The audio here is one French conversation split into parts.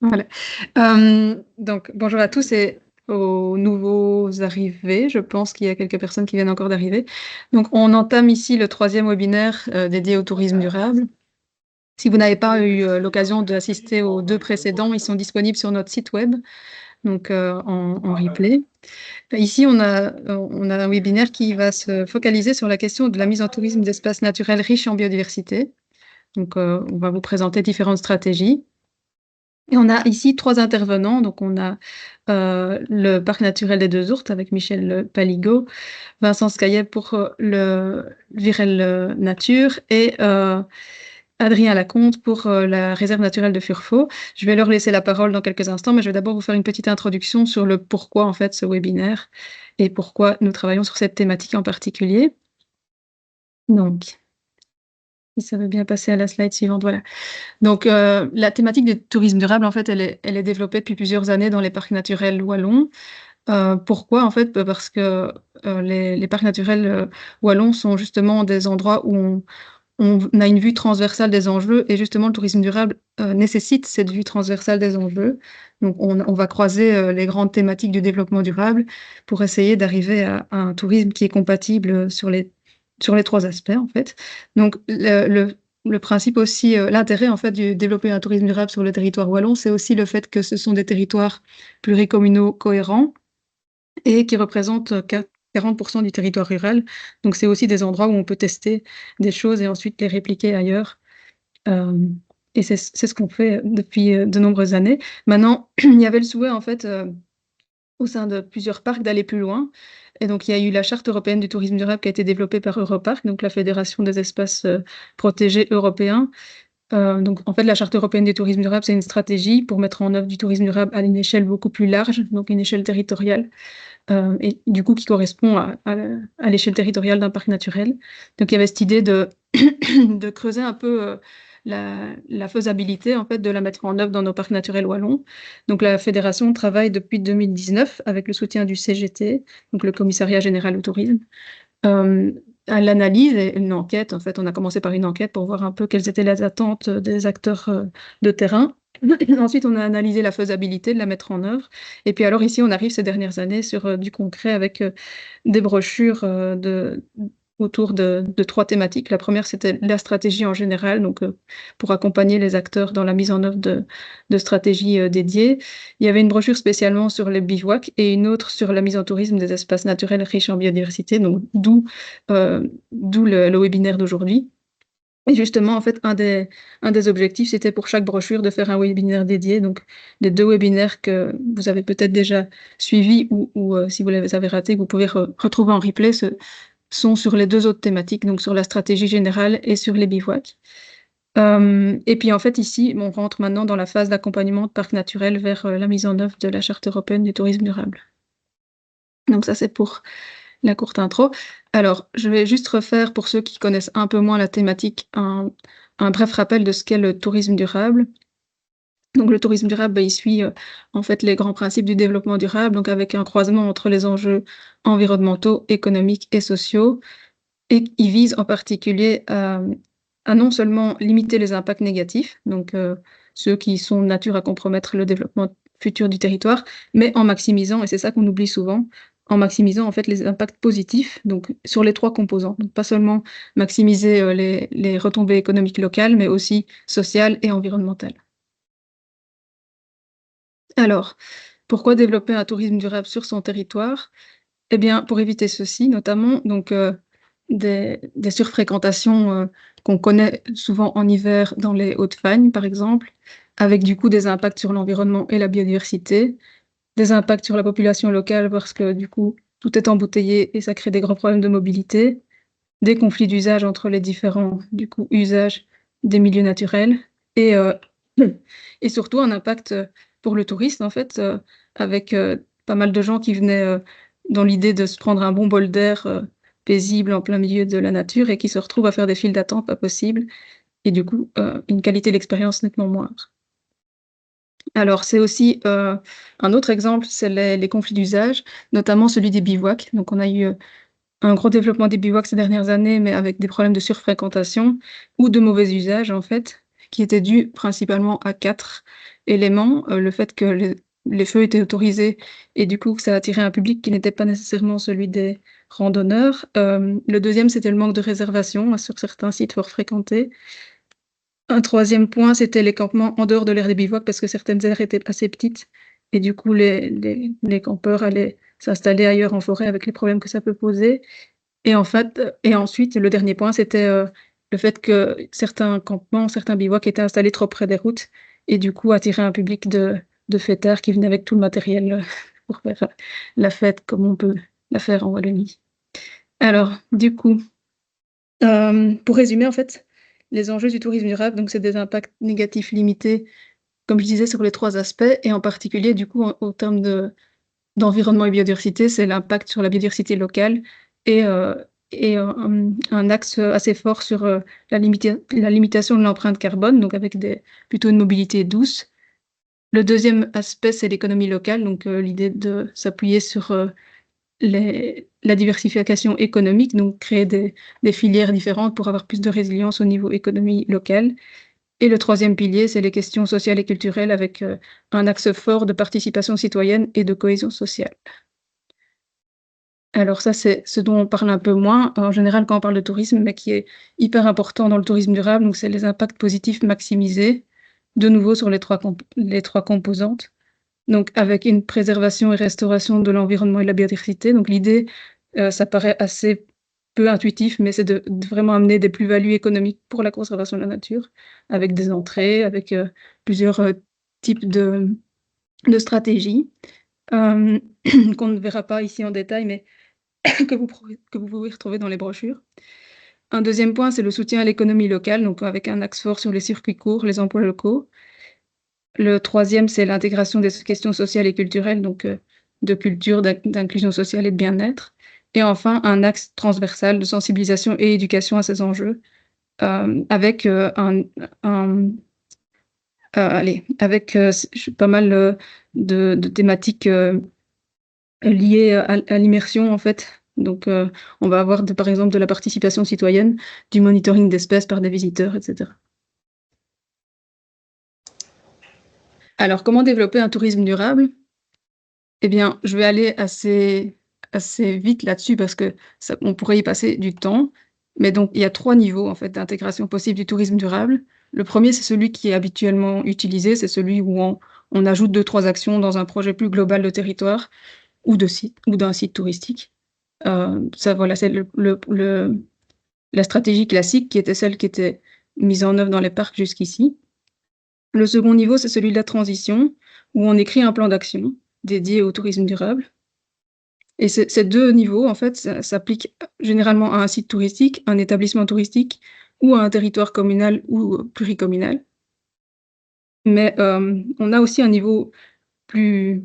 Voilà. Donc bonjour à tous et aux nouveaux arrivés. Je pense qu'il y a quelques personnes qui viennent encore d'arriver. Donc on entame ici le 3e webinaire, dédié au tourisme durable. Si vous n'avez pas eu, l'occasion d'assister aux 2 précédents, ils sont disponibles sur notre site web, donc en replay. Ici, on a un webinaire qui va se focaliser sur la question de la mise en tourisme d'espaces naturels riches en biodiversité. Donc on va vous présenter différentes stratégies. Et on a ici 3 intervenants. Donc on a, le parc naturel des Deux Ourtes avec Michel Paligot, Vincent Scaillet pour, le Virel, Nature et Adrien Lacomte pour, la réserve naturelle de Furfo. Je vais leur laisser la parole dans quelques instants, mais je vais d'abord vous faire une petite introduction sur le pourquoi, en fait, ce webinaire et pourquoi nous travaillons sur cette thématique en particulier. Donc, si ça veut bien passer à la slide suivante, voilà. Donc, la thématique du tourisme durable, en fait, elle est développée depuis plusieurs années dans les parcs naturels wallons. Pourquoi? En fait, parce que, les parcs naturels, wallons sont justement des endroits où on a une vue transversale des enjeux et justement le tourisme durable, nécessite cette vue transversale des enjeux. Donc on va croiser, les grandes thématiques du développement durable pour essayer d'arriver à un tourisme qui est compatible, sur les 3 aspects, en fait. Donc le principe aussi, l'intérêt, en fait, du développer un tourisme durable sur le territoire wallon, c'est aussi le fait que ce sont des territoires pluricommunaux cohérents et qui représentent, 40 du territoire rural. Donc c'est aussi des endroits où on peut tester des choses et ensuite les répliquer ailleurs. Hem et c'est ce qu'on fait depuis, de nombreuses années. Maintenant, il y avait le souhait, en fait, au sein de plusieurs parcs d'aller plus loin et donc il y a eu la Charte européenne du tourisme durable qui a été développée par Europarc, donc la Fédération des espaces, protégés européens. Donc en fait, la Charte européenne du tourisme durable, c'est une stratégie pour mettre en œuvre du tourisme durable à une échelle beaucoup plus large, donc une échelle territoriale, et du coup qui correspond à l'échelle territoriale d'un parc naturel. Donc il y avait cette idée de de creuser un peu, la faisabilité en fait de la mettre en œuvre dans nos parcs naturels wallons. Donc la fédération travaille depuis 2019 avec le soutien du CGT, donc le Commissariat général au tourisme, hem, à l'analyse et une enquête. En fait, on a commencé par une enquête pour voir un peu quelles étaient les attentes, des acteurs, de terrain. Ensuite, on a analysé la faisabilité de la mettre en œuvre et puis alors ici, on arrive ces dernières années sur, du concret avec, des brochures, autour de 3 thématiques. La première, c'était la stratégie en général, donc pour accompagner les acteurs dans la mise en œuvre de stratégies, dédiées. Il y avait une brochure spécialement sur les bivouacs et une autre sur la mise en tourisme des espaces naturels riches en biodiversité, donc d'où le webinaire d'aujourd'hui. Et justement, en fait, un des objectifs, c'était pour chaque brochure de faire un webinaire dédié. Donc les 2 webinaires que vous avez peut-être déjà suivis ou si vous les avez ratés, que vous pouvez retrouver en replay, sont sur les 2 autres thématiques, donc sur la stratégie générale et sur les bivouacs. Et puis en fait ici, on rentre maintenant dans la phase d'accompagnement de parcs naturels vers, la mise en œuvre de la Charte européenne du tourisme durable. Donc ça, c'est pour la courte intro. Alors, je vais juste refaire, pour ceux qui connaissent un peu moins la thématique, un bref rappel de ce qu'est le tourisme durable. Donc le tourisme durable, bah, il suit, en fait, les grands principes du développement durable, donc avec un croisement entre les enjeux environnementaux, économiques et sociaux. Et il vise en particulier à non seulement limiter les impacts négatifs, donc ceux qui sont de nature à compromettre le développement futur du territoire, mais en maximisant, et c'est ça qu'on oublie souvent, en maximisant en fait les impacts positifs, donc sur les 3 composants. Donc pas seulement maximiser, les retombées économiques locales, mais aussi sociales et environnementales. Alors, pourquoi développer un tourisme durable sur son territoire? Eh bien, pour éviter ceci notamment, donc des surfréquentations, qu'on connaît souvent en hiver dans les Hautes-Fagnes, par exemple, avec du coup des impacts sur l'environnement et la biodiversité, des impacts sur la population locale parce que du coup, tout est embouteillé et ça crée des grands problèmes de mobilité, des conflits d'usage entre les différents, du coup, usages des milieux naturels et et surtout un impact, pour le touriste, en fait, avec, pas mal de gens qui venaient, dans l'idée de se prendre un bon bol d'air, paisible en plein milieu de la nature et qui se retrouvent à faire des files d'attente pas possibles et du coup, une qualité d'expérience nettement moindre. Alors c'est aussi, un autre exemple, c'est les conflits d'usage, notamment celui des bivouacs. Donc on a eu, un gros développement des bivouacs ces dernières années, mais avec des problèmes de surfréquentation ou de mauvais usage, en fait, qui étaient dus principalement à 4 élément, le fait que les feux étaient autorisés et du coup que ça attirait un public qui n'était pas nécessairement celui des randonneurs. Le deuxième, c'était le manque de réservation sur certains sites fort fréquentés. Un troisième point, c'était les campements en dehors de l'aire des bivouacs parce que certaines aires étaient assez petites et du coup les campeurs allaient s'installer ailleurs en forêt avec les problèmes que ça peut poser. Et en fait, et ensuite, le dernier point, c'était le fait que certains campements, certains bivouacs étaient installés trop près des routes et du coup attiraient un public de fêtards qui venaient avec tout le matériel pour faire la fête comme on peut la faire en Wallonie. Alors, du coup, pour résumer, en fait, les enjeux du tourisme durable, donc c'est des impacts négatifs limités, comme je disais, sur les trois aspects, et en particulier, du coup, au terme d'environnement et biodiversité, c'est l'impact sur la biodiversité locale et, un axe assez fort sur la limitation de l'empreinte carbone, donc avec plutôt une mobilité douce. Le deuxième aspect, c'est l'économie locale, donc l'idée de s'appuyer sur la diversification économique, donc créer des filières différentes pour avoir plus de résilience au niveau économie locale. Et le troisième pilier, c'est les questions sociales et culturelles avec un axe fort de participation citoyenne et de cohésion sociale. Alors ça, c'est ce dont on parle un peu moins en général quand on parle de tourisme, mais qui est hyper important dans le tourisme durable. Donc, c'est les impacts positifs maximisés, de nouveau sur les trois composantes. Donc, avec une préservation et restauration de l'environnement et de la biodiversité. Donc, l'idée, ça paraît assez peu intuitif, mais c'est de vraiment amener des plus-values économiques pour la conservation de la nature, avec des entrées, avec plusieurs types de stratégies qu'on ne verra pas ici en détail, mais que vous pouvez retrouver dans les brochures. Un deuxième point, c'est le soutien à l'économie locale, donc avec un axe fort sur les circuits courts, les emplois locaux. Le troisième, c'est l'intégration des questions sociales et culturelles, donc de culture, d'inclusion sociale et de bien-être. Et enfin, un axe transversal de sensibilisation et éducation à ces enjeux, avec pas mal de thématiques liées à l'immersion, en fait. Donc, on va avoir, par exemple, de la participation citoyenne, du monitoring d'espèces par des visiteurs, etc. Alors, comment développer un tourisme durable? Eh bien, je vais aller assez vite là-dessus parce que on pourrait y passer du temps. Mais donc, il y a trois niveaux en fait d'intégration possible du tourisme durable. Le premier, c'est celui qui est habituellement utilisé, c'est celui où on ajoute deux, trois actions dans un projet plus global de territoire ou de site ou d'un site touristique. Ça, voilà, c'est la stratégie classique qui était celle qui était mise en œuvre dans les parcs jusqu'ici. Le second niveau, c'est celui de la transition, où on écrit un plan d'action dédié au tourisme durable. Et ces deux niveaux, en fait, ça s'applique généralement à un site touristique, un établissement touristique ou à un territoire communal ou pluricommunal. Mais on a aussi un niveau plus,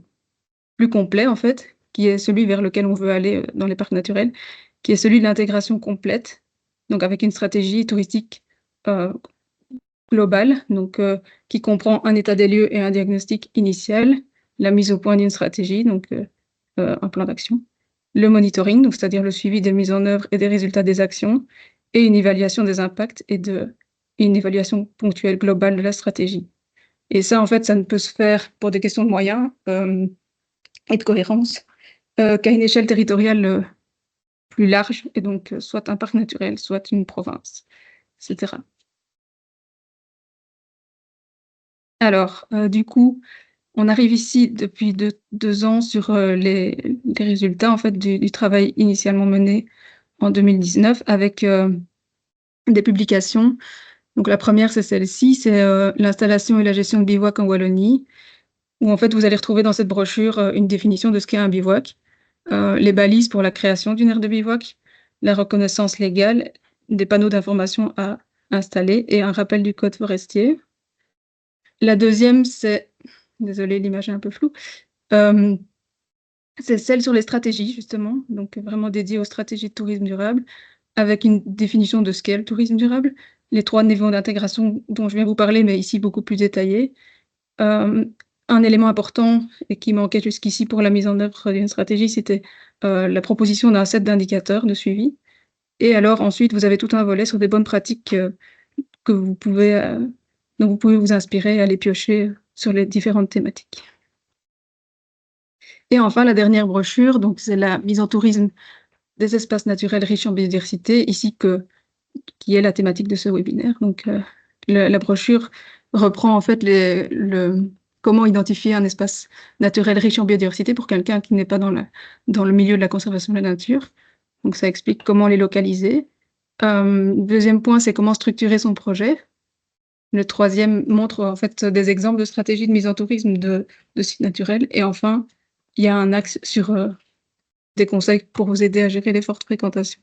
plus complet, en fait, qui est celui vers lequel on veut aller dans les parcs naturels, qui est celui de l'intégration complète, donc avec une stratégie touristique euh, globale, donc qui comprend un état des lieux et un diagnostic initial, la mise au point d'une stratégie, donc un plan d'action, le monitoring, donc c'est-à-dire le suivi des mises en œuvre et des résultats des actions, et une évaluation des impacts et une évaluation ponctuelle globale de la stratégie. Et ça, en fait, ça ne peut se faire pour des questions de moyens et de cohérence qu'à une échelle territoriale plus large, et donc soit un parc naturel, soit une province, etc. Alors, du coup, on arrive ici depuis deux ans sur les résultats en fait, du travail initialement mené en 2019 avec des publications. Donc la première, c'est celle-ci, c'est l'installation et la gestion de bivouac en Wallonie, où en fait vous allez retrouver dans cette brochure une définition de ce qu'est un bivouac, les balises pour la création d'une aire de bivouac, la reconnaissance légale, des panneaux d'information à installer et un rappel du code forestier. La deuxième, c'est, désolée, l'image est un peu floue, euh, c'est celle sur les stratégies, justement, donc vraiment dédiée aux stratégies de tourisme durable, avec une définition de ce qu'est le tourisme durable, les trois niveaux d'intégration dont je viens vous parler, mais ici beaucoup plus détaillés. Un élément important et qui manquait jusqu'ici pour la mise en œuvre d'une stratégie, c'était la proposition d'un set d'indicateurs de suivi. Et alors ensuite, vous avez tout un volet sur des bonnes pratiques que dont vous pouvez vous inspirer, aller piocher sur les différentes thématiques. Et enfin, la dernière brochure, donc c'est la mise en tourisme des espaces naturels riches en biodiversité, ici qui est la thématique de ce webinaire. Donc, la brochure reprend en fait comment identifier un espace naturel riche en biodiversité pour quelqu'un qui n'est pas dans le milieu de la conservation de la nature. Donc, ça explique comment les localiser. Deuxième point, c'est comment structurer son projet. Le troisième montre en fait des exemples de stratégies de mise en tourisme de sites naturels. Et enfin, il y a un axe sur des conseils pour vous aider à gérer les fortes fréquentations.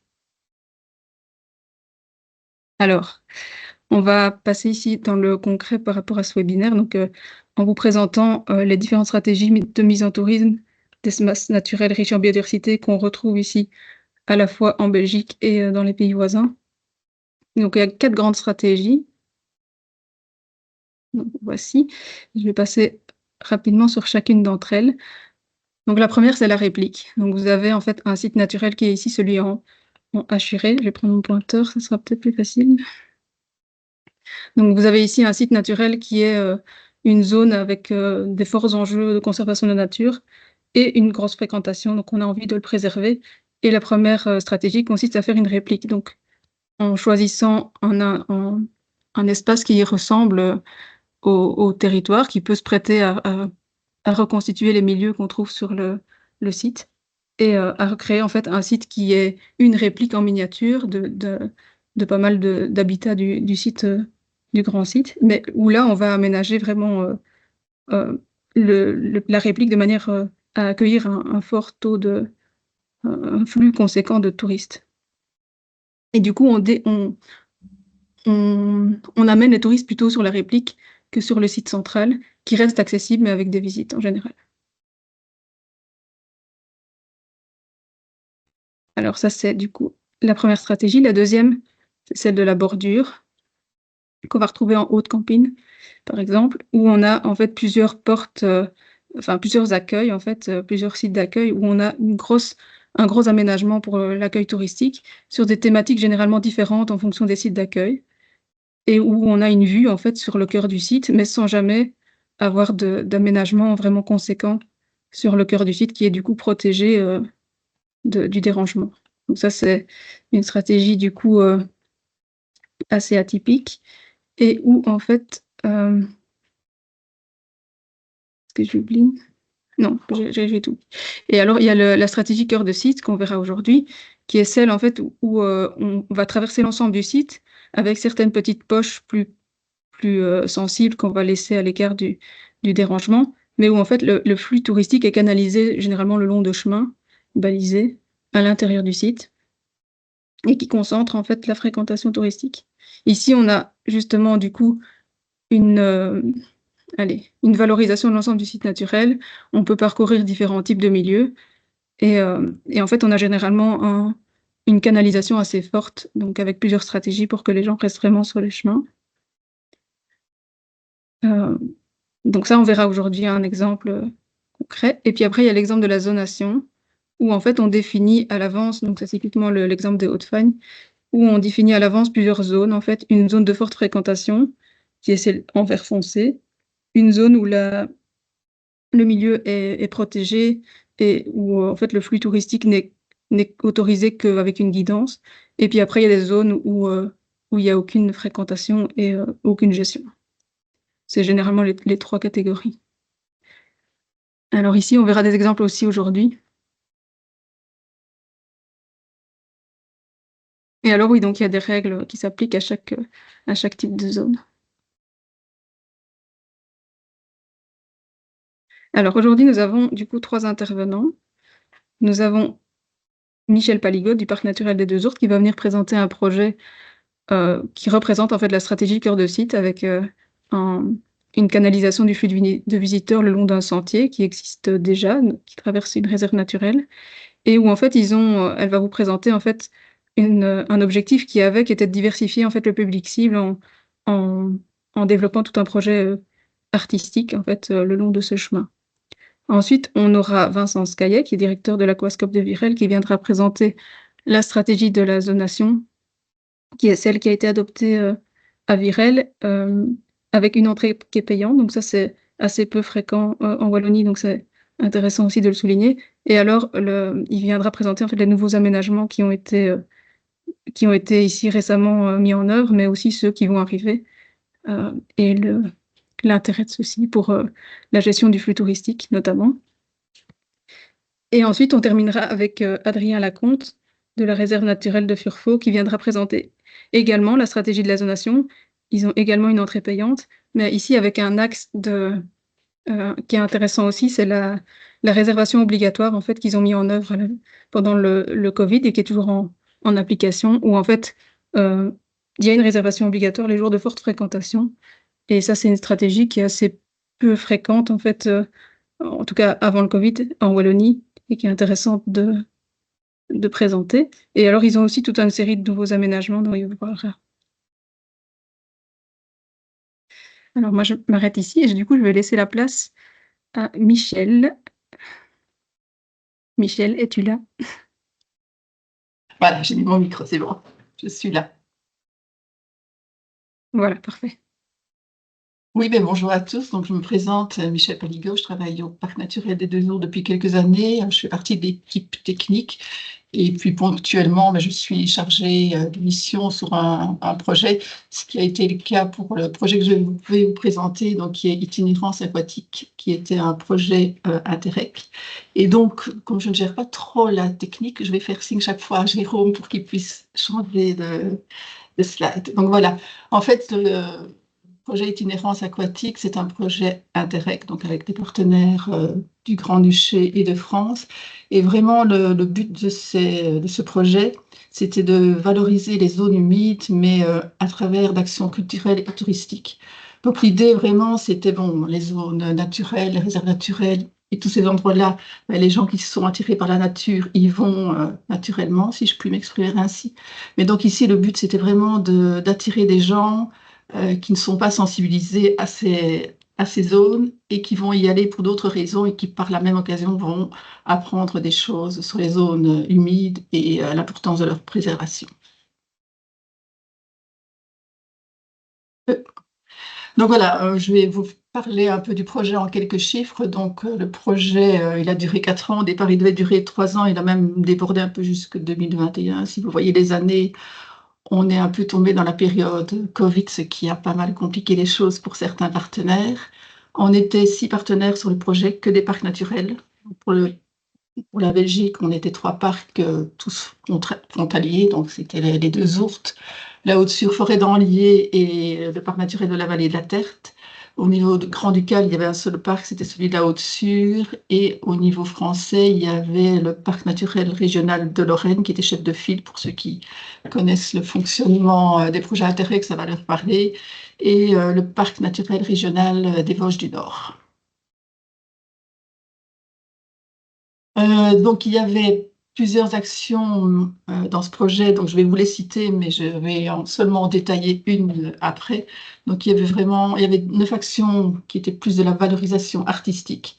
Alors, on va passer ici dans le concret par rapport à ce webinaire, donc en vous présentant les différentes stratégies de mise en tourisme d'espaces naturels riches en biodiversité qu'on retrouve ici à la fois en Belgique et dans les pays voisins. Donc il y a 4 grandes stratégies. Donc, voici, je vais passer rapidement sur chacune d'entre elles. Donc la première, c'est la réplique. Donc vous avez en fait un site naturel qui est ici, celui en hachuré. Je vais prendre mon pointeur, ça sera peut-être plus facile. Donc vous avez ici un site naturel qui est une zone avec des forts enjeux de conservation de la nature et une grosse fréquentation, donc on a envie de le préserver. Et la première stratégie consiste à faire une réplique, donc en choisissant un espace qui ressemble au territoire, qui peut se prêter à reconstituer les milieux qu'on trouve sur le site et à recréer en fait un site qui est une réplique en miniature de pas mal d'habitats du site, du grand site, mais où là on va aménager vraiment euh, la réplique de manière à accueillir un fort taux un flux conséquent de touristes. Et du coup, on amène les touristes plutôt sur la réplique que sur le site central, qui reste accessible, mais avec des visites en général. Alors ça, c'est du coup la première stratégie. La deuxième, c'est celle de la bordure, qu'on va retrouver en Haute-Campine, par exemple, où on a en fait plusieurs portes, enfin plusieurs accueils, en fait, plusieurs sites d'accueil, où on a un gros aménagement pour l'accueil touristique, sur des thématiques généralement différentes en fonction des sites d'accueil, et où on a une vue en fait sur le cœur du site, mais sans jamais avoir d'aménagement vraiment conséquent sur le cœur du site, qui est du coup protégé du dérangement. Donc ça, c'est une stratégie du coup assez atypique et où en fait, est-ce que j'oublie? Non, j'ai tout. Et alors, il y a la stratégie cœur de site qu'on verra aujourd'hui, qui est celle en fait où on va traverser l'ensemble du site avec certaines petites poches plus sensibles qu'on va laisser à l'écart du dérangement, mais où en fait le flux touristique est canalisé généralement le long de chemins balisés à l'intérieur du site et qui concentre en fait la fréquentation touristique. Ici, on a justement du coup une, une valorisation de l'ensemble du site naturel. On peut parcourir différents types de milieux et en fait, on a généralement une canalisation assez forte, donc avec plusieurs stratégies pour que les gens restent vraiment sur les chemins. Donc ça, on verra aujourd'hui un exemple concret. Et puis après, il y a l'exemple de la zonation, où en fait, on définit à l'avance, donc ça c'est typiquement l'exemple des Hauts-de-Fagne, où on définit à l'avance plusieurs zones. En fait, une zone de forte fréquentation, qui est celle en vert foncé, une zone où le milieu est protégé et où en fait le flux touristique n'est autorisé qu'avec une guidance. Et puis après, il y a des zones où il n'y a aucune fréquentation et aucune gestion. C'est généralement les 3 catégories. Alors ici, on verra des exemples aussi aujourd'hui. Et alors oui, donc il y a des règles qui s'appliquent à chaque type de zone. Alors aujourd'hui, nous avons du coup 3 intervenants. Nous avons Michel Paligot du Parc naturel des Deux Ourses qui va venir présenter un projet qui représente en fait la stratégie cœur de site avec une canalisation du flux de visiteurs le long d'un sentier qui existe déjà, qui traverse une réserve naturelle, et où en fait elle va vous présenter en fait un objectif qui était de diversifier en fait le public cible en, en développant tout un projet artistique en fait le long de ce chemin. Ensuite, on aura Vincent Scaillet, qui est directeur de l'aquascope de Virel, qui viendra présenter la stratégie de la zonation, qui est celle qui a été adoptée à Virel, avec une entrée qui est payante. Donc ça, c'est assez peu fréquent en Wallonie, donc c'est intéressant aussi de le souligner. Et alors, il viendra présenter en fait les nouveaux aménagements qui ont été ici récemment mis en œuvre, mais aussi ceux qui vont arriver, et l'intérêt de ceux-ci pour la gestion du flux touristique notamment. Et ensuite, on terminera avec Adrien Lacomte de la réserve naturelle de Furfo qui viendra présenter également la stratégie de la zonation. Ils ont également une entrée payante, mais ici avec un axe qui est intéressant aussi, c'est la réservation obligatoire en fait qu'ils ont mis en œuvre pendant le Covid et qui est toujours en application, où en fait il y a une réservation obligatoire les jours de forte fréquentation. Et ça, c'est une stratégie qui est assez peu fréquente en fait, en tout cas avant le Covid en Wallonie, et qui est intéressante de présenter. Et alors, ils ont aussi toute une série de nouveaux aménagements dont ils vous parlera. Alors moi, je m'arrête ici et du coup, je vais laisser la place à Michel. Michel, es-tu là? Voilà, j'ai mis mon micro, c'est bon, je suis là. Voilà, parfait. Oui, ben bonjour à tous. Donc, je me présente, Michel Paligot. Je travaille au Parc naturel des Deux Ours depuis quelques années. Je fais partie de l'équipe technique. Et puis, ponctuellement, ben, je suis chargée de mission sur un projet, ce qui a été le cas pour le projet que je vais vous présenter, donc qui est Itinérance aquatique, qui était un projet Interreg. Et donc, comme je ne gère pas trop la technique, je vais faire signe chaque fois à Jérôme pour qu'il puisse changer de slide. Donc, voilà. En fait, le projet Itinérance aquatique, c'est un projet Interreg, donc avec des partenaires du Grand-Duché et de France. Et vraiment, le but de ce projet, c'était de valoriser les zones humides, mais à travers d'actions culturelles et touristiques. Donc l'idée, vraiment, c'était, bon, les zones naturelles, les réserves naturelles, et tous ces endroits-là, ben, les gens qui sont attirés par la nature y vont naturellement, si je puis m'exprimer ainsi. Mais donc ici, le but, c'était vraiment d'attirer des gens qui ne sont pas sensibilisés à ces zones et qui vont y aller pour d'autres raisons et qui, par la même occasion, vont apprendre des choses sur les zones humides et l'importance de leur préservation. Donc voilà, je vais vous parler un peu du projet en quelques chiffres. Donc le projet, il a duré 4 ans. Au départ, il devait durer 3 ans. Il a même débordé un peu jusque 2021. Si vous voyez les années, on est un peu tombé dans la période Covid, ce qui a pas mal compliqué les choses pour certains partenaires. On était 6 partenaires sur le projet, que des parcs naturels. Pour la Belgique, on était 3 parcs, tous frontaliers, donc c'était les Deux Ourtes, la Haute-Sur, Forêt d'Anlier et le parc naturel de la Vallée de la Tertre. Au niveau de Grand-Ducal, il y avait un seul parc, c'était celui de la Haute-Sur. Et au niveau français, il y avait le parc naturel régional de Lorraine, qui était chef de file pour ceux qui connaissent le fonctionnement des projets Interreg, ça va leur parler. Et le parc naturel régional des Vosges du Nord. Donc, il y avait plusieurs actions dans ce projet, donc je vais vous les citer, mais je vais seulement en détailler une après. Donc, il y avait 9 actions qui étaient plus de la valorisation artistique.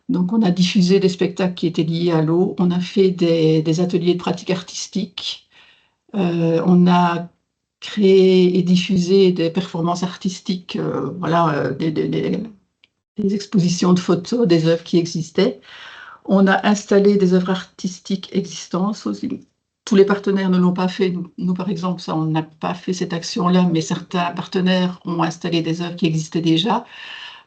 Donc, on a diffusé des spectacles qui étaient liés à l'eau, on a fait des ateliers de pratique artistique, on a créé et diffusé des performances artistiques, voilà, des expositions de photos, des œuvres qui existaient. On a installé des œuvres artistiques existantes aussi. Tous les partenaires ne l'ont pas fait. Nous, par exemple, ça, on n'a pas fait cette action-là, mais certains partenaires ont installé des œuvres qui existaient déjà.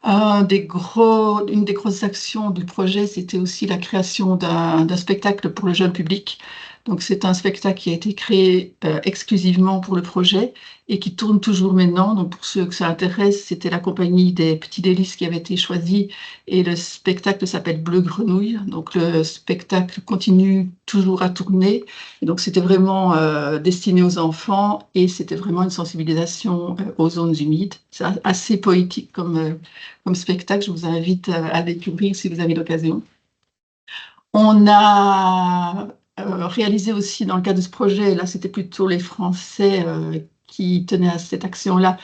Une des grosses actions du projet, c'était aussi la création d'un spectacle pour le jeune public. Donc, c'est un spectacle qui a été créé exclusivement pour le projet et qui tourne toujours maintenant. Donc, pour ceux que ça intéresse, c'était la compagnie des Petits Délices qui avait été choisie et le spectacle s'appelle Bleu Grenouille. Donc, le spectacle continue toujours à tourner. Et donc, c'était vraiment destiné aux enfants et c'était vraiment une sensibilisation aux zones humides. C'est assez poétique comme spectacle. Je vous invite à le découvrir si vous avez l'occasion. On a réalisé aussi dans le cadre de ce projet, là c'était plutôt les Français qui tenaient à cette action-là.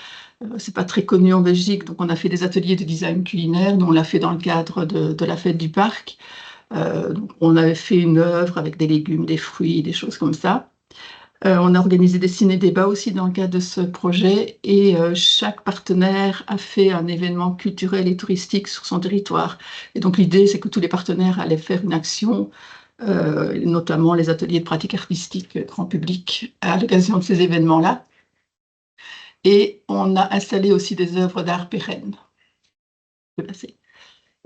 C'est pas très connu en Belgique, donc on a fait des ateliers de design culinaire. Nous on l'a fait dans le cadre de la fête du parc. Donc, on avait fait une œuvre avec des légumes, des fruits, des choses comme ça. On a organisé des ciné-débats aussi dans le cadre de ce projet et chaque partenaire a fait un événement culturel et touristique sur son territoire. Et donc l'idée, c'est que tous les partenaires allaient faire une action, notamment les ateliers de pratique artistique grand public à l'occasion de ces événements-là. Et on a installé aussi des œuvres d'art pérennes.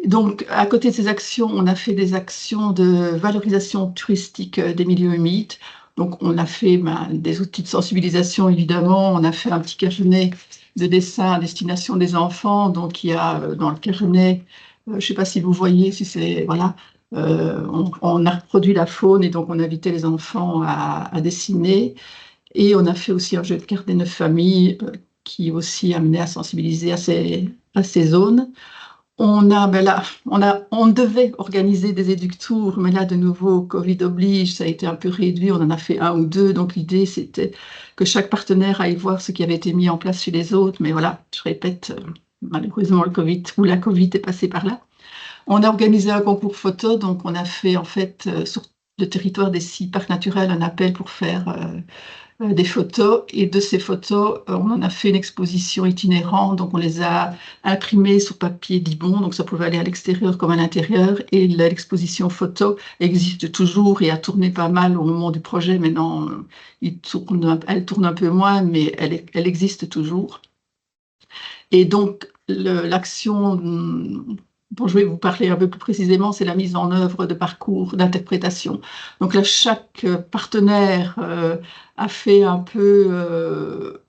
Donc, à côté de ces actions, on a fait des actions de valorisation touristique des milieux humides. Donc, on a fait des outils de sensibilisation, évidemment. On a fait un petit carnet de dessin à destination des enfants. Donc, il y a dans le carnet, je ne sais pas si vous voyez, si c'est, voilà, on a reproduit la faune et donc on invitait les enfants à dessiner. Et on a fait aussi un jeu de cartes des 9 familles qui aussi amenait à sensibiliser à ces zones. On devait organiser des éductours, mais là, de nouveau, Covid oblige, ça a été un peu réduit, on en a fait 1 ou 2. Donc, l'idée, c'était que chaque partenaire aille voir ce qui avait été mis en place chez les autres. Mais voilà, je répète, malheureusement, le Covid ou la Covid est passée par là. On a organisé un concours photo, donc on a fait, en fait, sur le territoire des 6 parcs naturels, un appel pour faire des photos, et de ces photos, on en a fait une exposition itinérante, donc on les a imprimées sur papier Dibond, donc ça pouvait aller à l'extérieur comme à l'intérieur, et l'exposition photo existe toujours et a tourné pas mal au moment du projet. Maintenant, elle tourne un peu moins, mais elle existe toujours. Et donc, l'action dont je vais vous parler un peu plus précisément, c'est la mise en œuvre de parcours d'interprétation. Donc là, chaque partenaire a fait un peu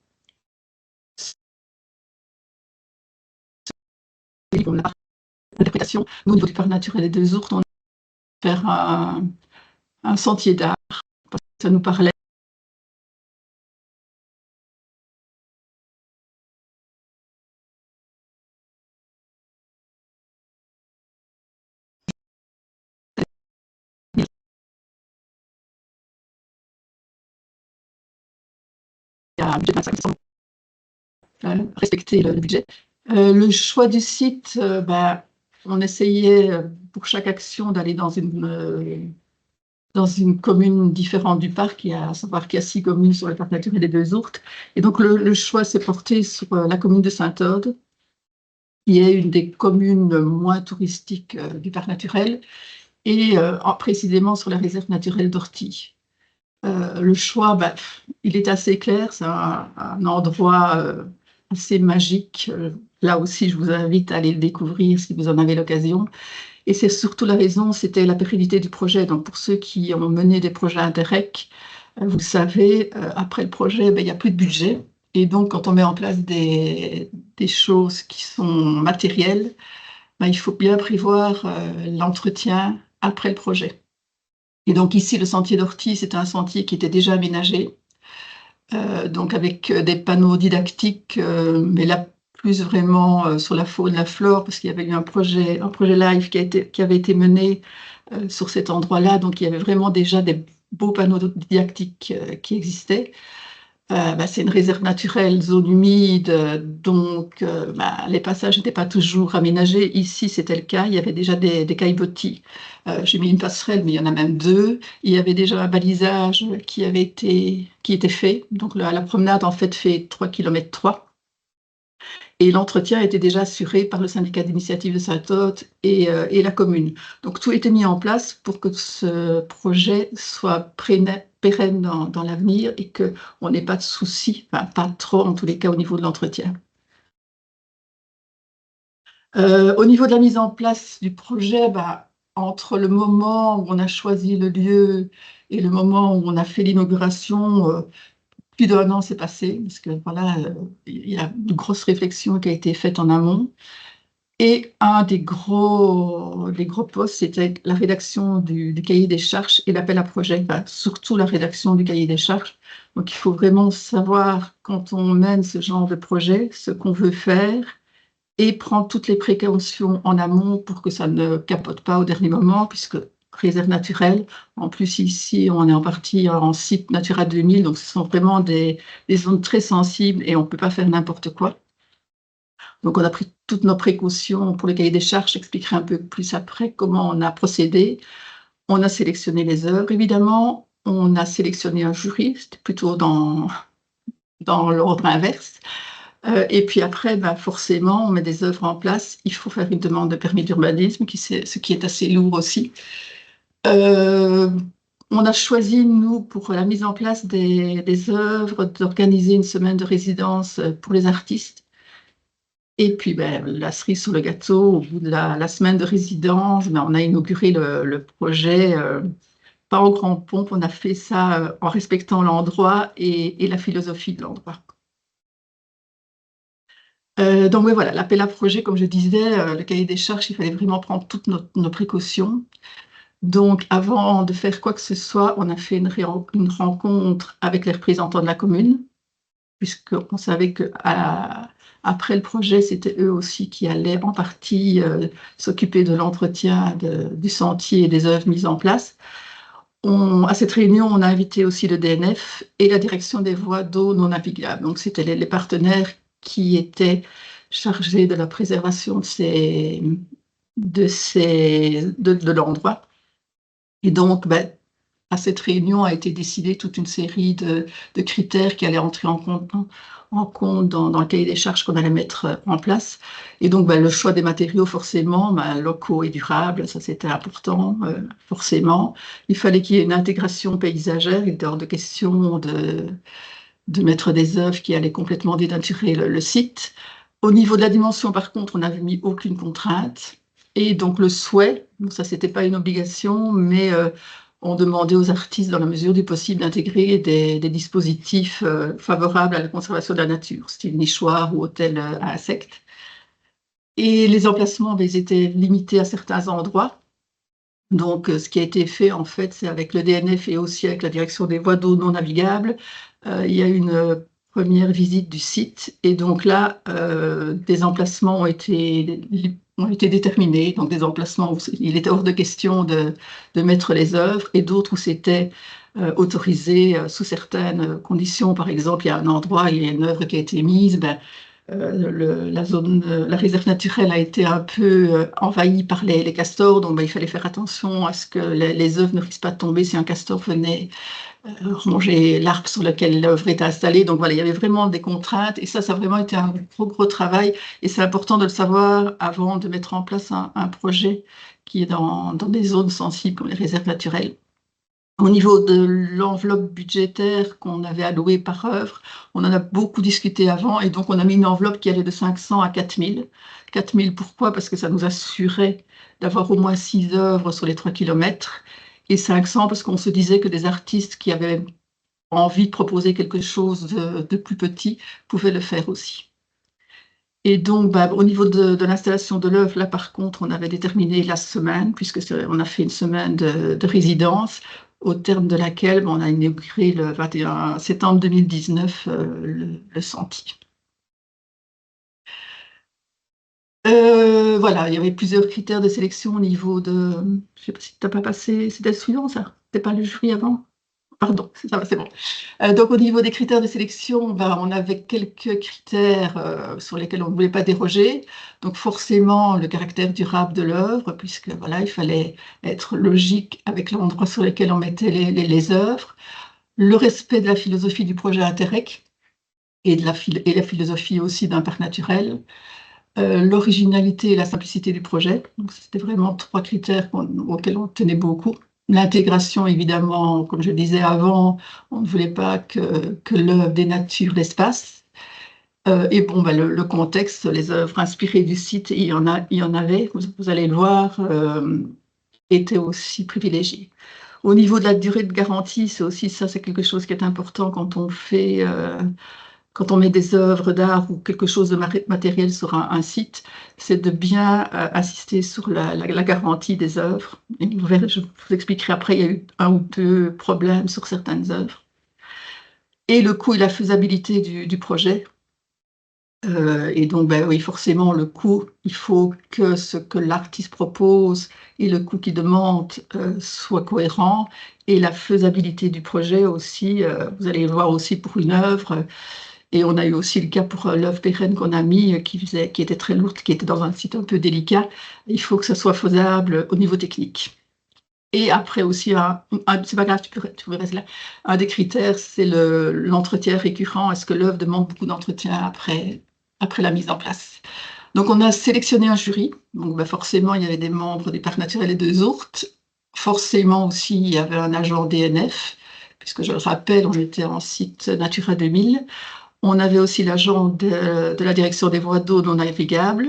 l'interprétation. Nous, au niveau du parc naturel des Deux Ourtes, on a fait un sentier d'art, parce que ça nous parlait. Il y a un budget de 25 respecter le budget. Le choix du site, on essayait pour chaque action d'aller dans une commune différente du parc, à savoir qu'il y a 6 communes sur le parc naturel des Deux Ourtes. Et donc le choix s'est porté sur la commune de Saint-Aude, qui est une des communes moins touristiques du parc naturel, et précisément sur la réserve naturelle d'Orty. Le choix, il est assez clair, c'est un endroit assez magique. Là aussi, je vous invite à aller le découvrir si vous en avez l'occasion. Et c'est surtout la raison, c'était la pérennité du projet. Donc pour ceux qui ont mené des projets Interreg, vous le savez, après le projet, il n'y a plus de budget. Et donc quand on met en place des choses qui sont matérielles, il faut bien prévoir l'entretien après le projet. Et donc ici, le sentier d'Orty, c'est un sentier qui était déjà aménagé, donc avec des panneaux didactiques, mais là, plus vraiment sur la faune, la flore, parce qu'il y avait eu un projet live qui avait été mené sur cet endroit-là. Donc il y avait vraiment déjà des beaux panneaux didactiques qui existaient. C'est une réserve naturelle, zone humide, donc les passages n'étaient pas toujours aménagés. Ici, c'était le cas, il y avait déjà des caillebotis. J'ai mis une passerelle, mais il y en a même 2. Il y avait déjà un balisage qui était fait. Donc la promenade, en fait 3,3 km. Et l'entretien était déjà assuré par le syndicat d'initiative de Saint-Aude et la commune. Donc tout était mis en place pour que ce projet soit pérenne dans l'avenir et qu'on n'ait pas de soucis, enfin, pas trop en tous les cas au niveau de l'entretien. Au niveau de la mise en place du projet, entre le moment où on a choisi le lieu et le moment où on a fait l'inauguration, plus d'1 an s'est passé, parce que voilà, il y a une grosse réflexion qui a été faite en amont. Et un des gros postes, c'était la rédaction du cahier des charges et l'appel à projet, surtout la rédaction du cahier des charges. Donc il faut vraiment savoir, quand on mène ce genre de projet, ce qu'on veut faire et prendre toutes les précautions en amont pour que ça ne capote pas au dernier moment, puisque réserve naturelle. En plus, ici, on est en partie en site Natura 2000, donc ce sont vraiment des zones très sensibles et on ne peut pas faire n'importe quoi. Donc, on a pris toutes nos précautions pour le cahier des charges. J'expliquerai un peu plus après comment on a procédé. On a sélectionné les œuvres, évidemment. on a sélectionné un jury, c'était plutôt dans l'ordre inverse. Et puis après, forcément, on met des œuvres en place. Il faut faire une demande de permis d'urbanisme, ce qui est assez lourd aussi. Euh, on a choisi, nous, pour la mise en place des œuvres, d'organiser une semaine de résidence pour les artistes. Et puis, la cerise sur le gâteau, au bout de la semaine de résidence, on a inauguré le projet, pas en grand pompe, on a fait ça en respectant l'endroit et la philosophie de l'endroit. Donc oui, voilà, l'appel à projet, comme je disais, le cahier des charges, il fallait vraiment prendre toutes nos précautions. Donc, avant de faire quoi que ce soit, on a fait une rencontre avec les représentants de la commune, puisqu'on savait que après le projet, c'était eux aussi qui allaient en partie s'occuper de l'entretien du sentier et des œuvres mises en place. À cette réunion, on a invité aussi le DNF et la direction des voies d'eau non navigables. Donc, c'était les partenaires qui étaient chargés de la préservation de l'endroit. Et donc, à cette réunion a été décidée toute une série de critères qui allaient entrer en compte dans le cahier des charges qu'on allait mettre en place. Et donc, le choix des matériaux, forcément, locaux et durables, ça c'était important, forcément. Il fallait qu'il y ait une intégration paysagère. Il était hors de question de mettre des œuvres qui allaient complètement dénaturer le site. Au niveau de la dimension, par contre, on n'avait mis aucune contrainte. Et donc le souhait, ça c'était pas une obligation, mais on demandait aux artistes, dans la mesure du possible, d'intégrer des dispositifs favorables à la conservation de la nature, style nichoir ou hôtel à insectes. Et les emplacements, ils étaient limités à certains endroits. Donc, ce qui a été fait, en fait, c'est avec le DNF et aussi avec la direction des voies d'eau non navigables. Il y a une première visite du site. Et donc là, des emplacements ont été déterminés. Donc, des emplacements où il était hors de question de mettre les œuvres et d'autres où c'était autorisé sous certaines conditions. Par exemple, il y a un endroit, il y a une œuvre qui a été mise. La réserve naturelle a été un peu envahie par les castors, donc il fallait faire attention à ce que les œuvres ne risquent pas de tomber si un castor venait ronger l'arbre sur lequel l'œuvre était installée. Donc voilà, il y avait vraiment des contraintes et ça a vraiment été un gros travail et c'est important de le savoir avant de mettre en place un projet qui est dans des zones sensibles comme les réserves naturelles. Au niveau de l'enveloppe budgétaire qu'on avait allouée par œuvre, on en a beaucoup discuté avant et donc on a mis une enveloppe qui allait de 500 à 4000. 4000 pourquoi? Parce que ça nous assurait d'avoir au moins 6 œuvres sur les 3 kilomètres et 500 parce qu'on se disait que des artistes qui avaient envie de proposer quelque chose de plus petit pouvaient le faire aussi. Et donc, au niveau de l'installation de l'œuvre, là, par contre, on avait déterminé la semaine, puisque on a fait une semaine de résidence, au terme de laquelle on a inauguré le 21 septembre 2019 le sentier. Voilà, il y avait plusieurs critères de sélection au niveau de... Je ne sais pas si tu n'as pas passé... C'était le suivant, ça? C'était pas le jury avant? Pardon, ça va, c'est bon. Donc, au niveau des critères de sélection, on avait quelques critères sur lesquels on ne voulait pas déroger. Donc, forcément, le caractère durable de l'œuvre, puisque voilà, il fallait être logique avec l'endroit sur lequel on mettait les œuvres. Le respect de la philosophie du projet Interreg et la philosophie aussi d'un parc naturel. L'originalité et la simplicité du projet. Donc, c'était vraiment 3 critères auxquels on tenait beaucoup. L'intégration, évidemment, comme je le disais avant, on ne voulait pas que l'œuvre dénature l'espace. Et bon, le contexte, les œuvres inspirées du site, il y en avait, vous allez le voir, étaient aussi privilégiées. Au niveau de la durée de garantie, c'est aussi ça, c'est quelque chose qui est important quand on met des œuvres d'art ou quelque chose de matériel sur un site, c'est de bien insister sur la garantie des œuvres. Et je vous expliquerai après, il y a eu 1 ou 2 problèmes sur certaines œuvres. Et le coût et la faisabilité du projet. Et donc, oui, forcément, le coût, il faut que ce que l'artiste propose et le coût qu'il demande soient cohérents. Et la faisabilité du projet aussi, vous allez le voir aussi pour une œuvre. Et on a eu aussi le cas pour l'œuvre pérenne qu'on a mis, qui était très lourde, qui était dans un site un peu délicat. Il faut que ça soit faisable au niveau technique. Et après aussi, c'est pas grave, tu peux rester là. Un des critères, c'est l'entretien récurrent. Est-ce que l'œuvre demande beaucoup d'entretien après la mise en place? Donc, on a sélectionné un jury. Donc, bah, forcément, il y avait des membres des parcs naturels et de Zourthe. Forcément aussi, il y avait un agent DNF, puisque je le rappelle, on était en site Natura 2000. On avait aussi l'agent de la direction des voies d'eau non navigables.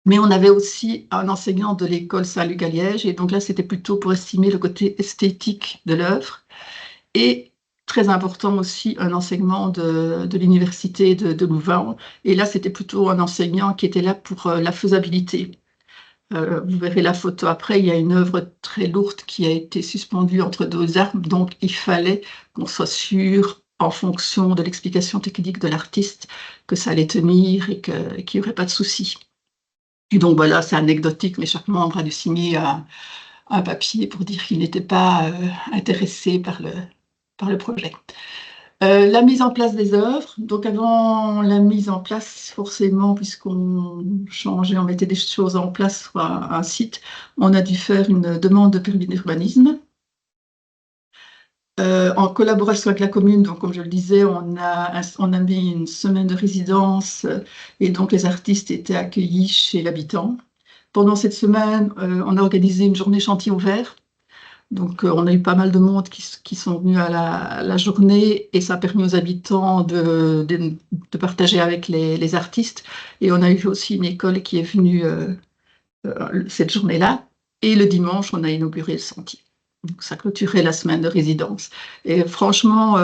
Mais on avait aussi un enseignant de l'école Saint-Luc à Liège, et donc là, c'était plutôt pour estimer le côté esthétique de l'œuvre. Et très important aussi, un enseignement de l'université de Louvain. Et là, c'était plutôt un enseignant qui était là pour la faisabilité. Vous verrez la photo après, il y a une œuvre très lourde qui a été suspendue entre deux arbres, donc il fallait qu'on soit sûr, en fonction de l'explication technique de l'artiste, que ça allait tenir et qu'il n'y aurait pas de souci. Et donc voilà, c'est anecdotique, mais chaque membre a dû signer un papier pour dire qu'il n'était pas intéressé par le projet. La mise en place des œuvres. Donc avant la mise en place, forcément, puisqu'on changeait, on mettait des choses en place sur un site, on a dû faire une demande de permis d'urbanisme. En collaboration avec la commune, donc comme je le disais, on a mis une semaine de résidence et donc les artistes étaient accueillis chez l'habitant. Pendant cette semaine, on a organisé une journée chantier ouvert. Donc, on a eu pas mal de monde qui sont venus à la journée et ça a permis aux habitants de partager avec les artistes. Et on a eu aussi une école qui est venue cette journée-là. Et le dimanche, on a inauguré le sentier. Donc, ça clôturait la semaine de résidence. Et franchement,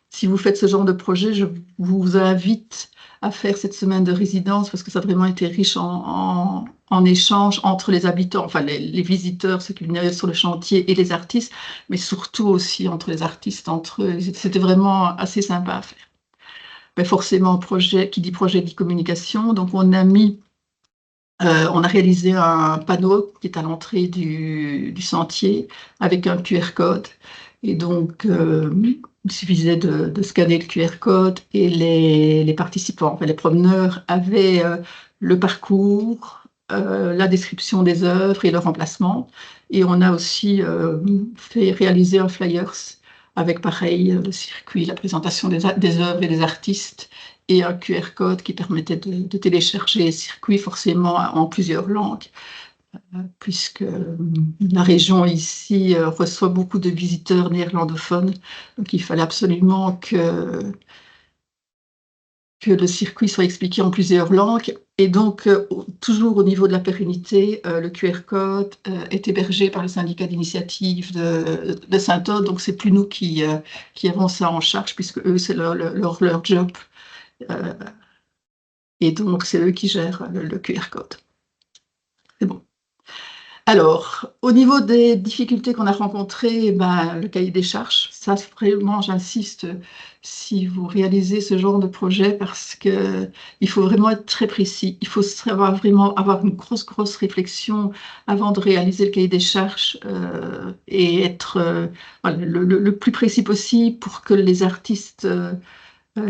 si vous faites ce genre de projet, je vous invite à faire cette semaine de résidence parce que ça a vraiment été riche en échanges entre les habitants, enfin les visiteurs, ceux qui venaient sur le chantier et les artistes, mais surtout aussi entre les artistes, entre eux. C'était vraiment assez sympa à faire. Mais forcément, projet, qui dit projet dit communication. Donc, on a réalisé un panneau qui est à l'entrée du sentier avec un QR code. Et donc, il suffisait de scanner le QR code et les participants, enfin les promeneurs, avaient le parcours, la description des œuvres et leur emplacement. Et on a aussi fait réaliser un flyers avec pareil le circuit, la présentation des œuvres et des artistes et un QR code qui permettait de télécharger les circuits forcément en plusieurs langues, puisque la région ici reçoit beaucoup de visiteurs néerlandophones, donc il fallait absolument que le circuit soit expliqué en plusieurs langues. Et donc, toujours au niveau de la pérennité, le QR code est hébergé par le syndicat d'initiative de Saint-Aude, donc c'est plus nous qui avons ça en charge, puisque eux, c'est leur job. Euh, Et donc, c'est eux qui gèrent le QR code. C'est bon. Alors, au niveau des difficultés qu'on a rencontrées, ben, le cahier des charges, ça vraiment, j'insiste, si vous réalisez ce genre de projet, parce que il faut vraiment être très précis. Il faut vraiment avoir une grosse réflexion avant de réaliser le cahier des charges et être voilà, le plus précis possible pour que les artistes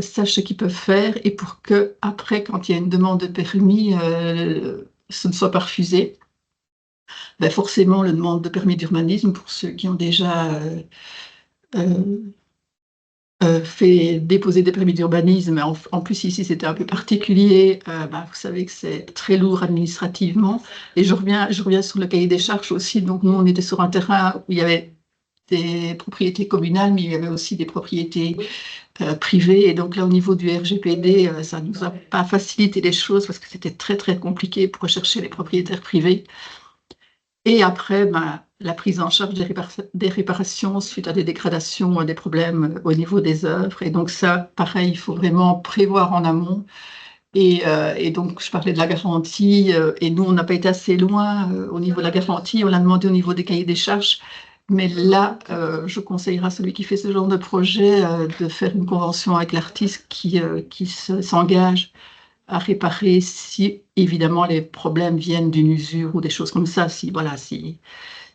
sachent ce qu'ils peuvent faire et pour que après, quand il y a une demande de permis, ce ne soit pas refusé. Ben forcément, le demande de permis d'urbanisme, pour ceux qui ont déjà euh, fait déposer des permis d'urbanisme, en plus ici c'était un peu particulier, ben, vous savez que c'est très lourd administrativement. Et je reviens sur le cahier des charges aussi. Donc nous, on était sur un terrain où il y avait des propriétés communales, mais il y avait aussi des propriétés privées. Et donc là, au niveau du RGPD, ça ne nous a pas facilité les choses parce que c'était très compliqué pour rechercher les propriétaires privés. Et après, ben, la prise en charge des réparations suite à des dégradations, des problèmes au niveau des œuvres. Et donc ça, pareil, il faut vraiment prévoir en amont. Et donc, je parlais de la garantie, et nous, on n'a pas été assez loin au niveau de la garantie. On l'a demandé au niveau des cahiers des charges. Mais là, je conseillerais à celui qui fait ce genre de projet de faire une convention avec l'artiste qui s'engage à réparer si, évidemment, les problèmes viennent d'une usure ou des choses comme ça. Si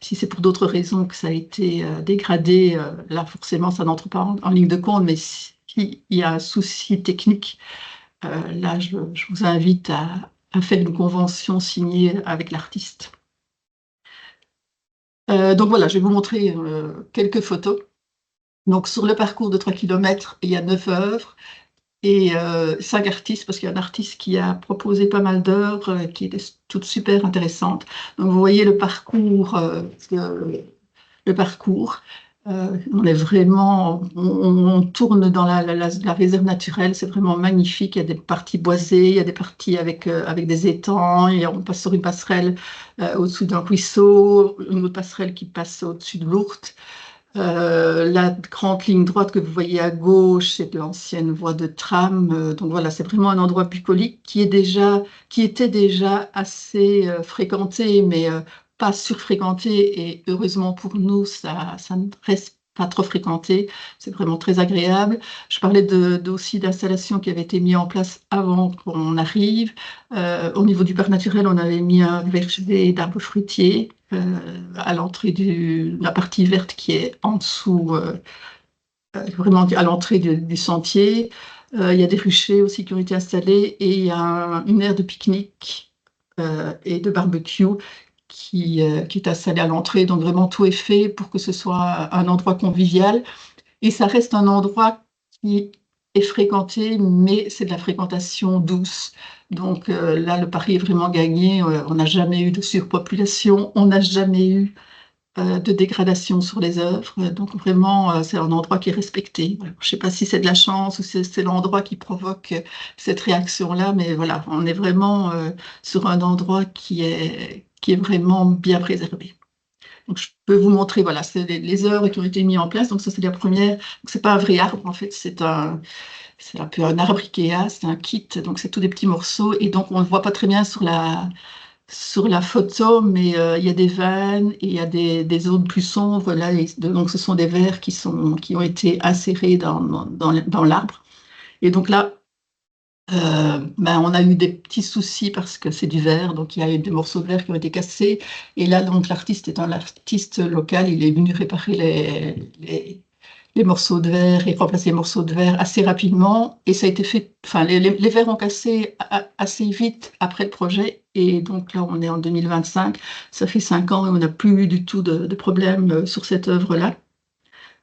c'est pour d'autres raisons que ça a été dégradé, là, forcément, ça n'entre pas en ligne de compte. Mais s'il y a un souci technique, là, je vous invite à faire une convention signée avec l'artiste. Donc voilà, je vais vous montrer quelques photos. Donc sur le parcours de 3 kilomètres, il y a 9 œuvres et 5 artistes, parce qu'il y a un artiste qui a proposé pas mal d'œuvres qui étaient toutes super intéressantes. Donc vous voyez le parcours, le parcours. On est vraiment, on tourne dans la réserve naturelle, c'est vraiment magnifique. Il y a des parties boisées, il y a des parties avec des étangs, et on passe sur une passerelle au-dessus d'un ruisseau, une autre passerelle qui passe au-dessus de l'Ourthe. La grande ligne droite que vous voyez à gauche, c'est de l'ancienne voie de tram. Donc voilà, c'est vraiment un endroit bucolique qui était déjà assez fréquenté, mais pas surfréquenté. Et heureusement pour nous, ça ne reste pas trop fréquenté. C'est vraiment très agréable. Je parlais aussi d'installations qui avaient été mises en place avant qu'on arrive. Au niveau du parc naturel, on avait mis un verger d'arbres fruitiers à l'entrée de la partie verte qui est en dessous, vraiment à l'entrée du sentier. Il y a des ruchers aussi qui ont été installés et il y a une aire de pique-nique et de barbecue qui est installée à l'entrée. Donc vraiment tout est fait pour que ce soit un endroit convivial. Et ça reste un endroit qui est fréquenté, mais c'est de la fréquentation douce. Donc là, le pari est vraiment gagné. On n'a jamais eu de surpopulation, on n'a jamais eu de dégradation sur les œuvres. Donc vraiment, c'est un endroit qui est respecté. Voilà. Je ne sais pas si c'est de la chance ou si c'est l'endroit qui provoque cette réaction-là, mais voilà, on est vraiment sur un endroit qui est vraiment bien préservé. Donc, je peux vous montrer, voilà, c'est les œuvres qui ont été mises en place. Donc, ça, c'est la première. Donc, c'est pas un vrai arbre, en fait, c'est un peu un arbre Ikea, c'est un kit. Donc, c'est tous des petits morceaux. Et donc, on ne le voit pas très bien sur la photo, mais il y a des veines et il y a des zones plus sombres. Là, donc, ce sont des vers qui ont été insérés dans l'arbre. Et donc là, ben, on a eu des petits soucis parce que c'est du verre, donc il y a eu des morceaux de verre qui ont été cassés. Et là, donc, l'artiste est un artiste local, il est venu réparer les morceaux de verre et remplacer les morceaux de verre assez rapidement. Et ça a été fait, enfin, les verres ont cassé assez vite après le projet. Et donc là, on est en 2025, ça fait 5 ans et on n'a plus eu du tout de problème sur cette œuvre-là.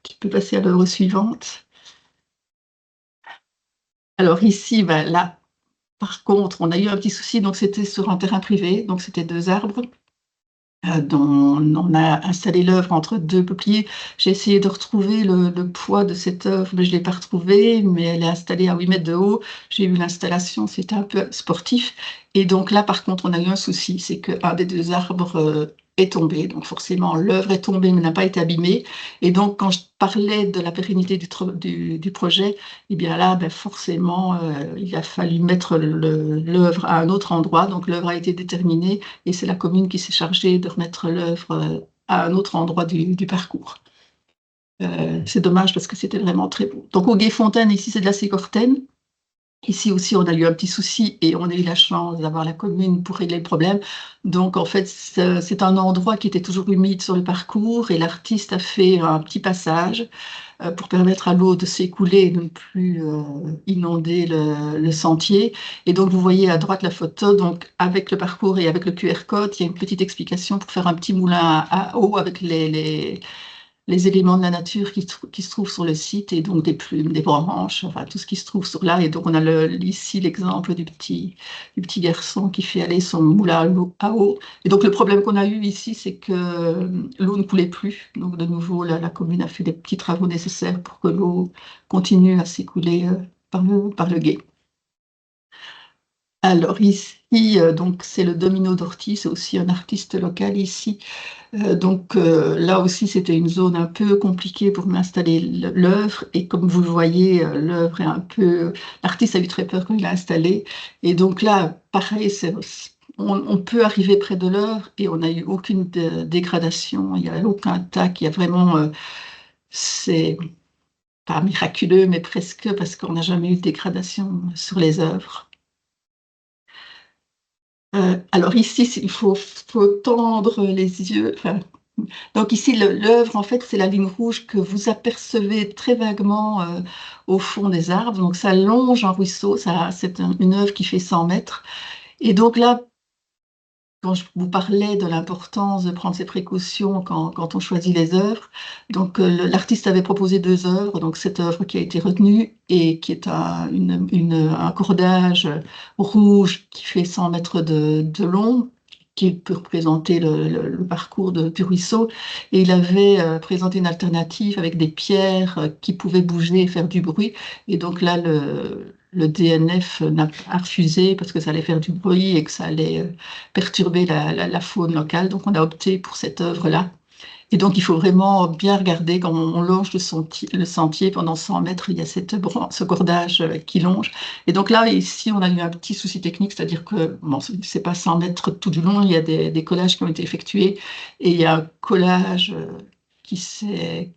Tu peux passer à l'œuvre suivante. Alors ici, ben, là, par contre, on a eu un petit souci, donc c'était sur un terrain privé, donc c'était 2 arbres dont on a installé l'œuvre entre 2 peupliers. J'ai essayé de retrouver le poids de cette œuvre, mais je ne l'ai pas retrouvée, mais elle est installée à 8 mètres de haut. J'ai vu l'installation, c'était un peu sportif. Et donc là, par contre, on a eu un souci, c'est qu'un des 2 arbres est tombé. Donc forcément, l'œuvre est tombée, mais n'a pas été abîmée. Et donc, quand je parlais de la pérennité du projet, eh bien là, ben forcément, il a fallu mettre l'œuvre à un autre endroit. Donc l'œuvre a été déterminée et c'est la commune qui s'est chargée de remettre l'œuvre à un autre endroit du parcours. C'est dommage parce que c'était vraiment très beau. Donc au Gué-Fontaine, ici c'est de la sécortaine. Ici aussi, on a eu un petit souci et on a eu la chance d'avoir la commune pour régler le problème. Donc, en fait, c'est un endroit qui était toujours humide sur le parcours et l'artiste a fait un petit passage pour permettre à l'eau de s'écouler et de ne plus inonder le sentier. Et donc, vous voyez à droite la photo, donc avec le parcours et avec le QR code, il y a une petite explication pour faire un petit moulin à eau avec les éléments de la nature qui se trouvent sur le site, et donc des plumes, des branches, enfin tout ce qui se trouve sur là. Et donc on a ici l'exemple du petit garçon qui fait aller son moulin à eau. Et donc le problème qu'on a eu ici, c'est que l'eau ne coulait plus. Donc de nouveau, la commune a fait des petits travaux nécessaires pour que l'eau continue à s'écouler par le gué. Alors ici, donc c'est le Domino d'Ortie, c'est aussi un artiste local ici. Donc là aussi, c'était une zone un peu compliquée pour m'installer l'œuvre. Et comme vous le voyez, l'œuvre est un peu... L'artiste a eu très peur quand il l'a installée. Et donc là, pareil, on peut arriver près de l'œuvre et on n'a eu aucune dégradation, il n'y a aucun tac, il y a vraiment... c'est pas miraculeux, mais presque, parce qu'on n'a jamais eu de dégradation sur les œuvres. Alors ici, faut tendre les yeux. Enfin, donc ici, l'œuvre, en fait, c'est la ligne rouge que vous apercevez très vaguement au fond des arbres. Donc ça longe un ruisseau, c'est une œuvre qui fait 100 mètres. Et donc là, quand je vous parlais de l'importance de prendre ses précautions quand on choisit les œuvres, donc l'artiste avait proposé 2 œuvres, donc cette œuvre qui a été retenue et qui est un cordage rouge qui fait 100 mètres de long, qui peut représenter le parcours du ruisseau, et il avait présenté une alternative avec des pierres qui pouvaient bouger et faire du bruit, et donc là le DNF a refusé parce que ça allait faire du bruit et que ça allait perturber la faune locale. Donc, on a opté pour cette œuvre-là. Et donc, il faut vraiment bien regarder quand on longe le sentier pendant 100 mètres, il y a ce cordage qui longe. Et donc là, ici, on a eu un petit souci technique, c'est-à-dire que, bon, c'est pas 100 mètres tout du long, il y a des collages qui ont été effectués et il y a un collage qui s'est,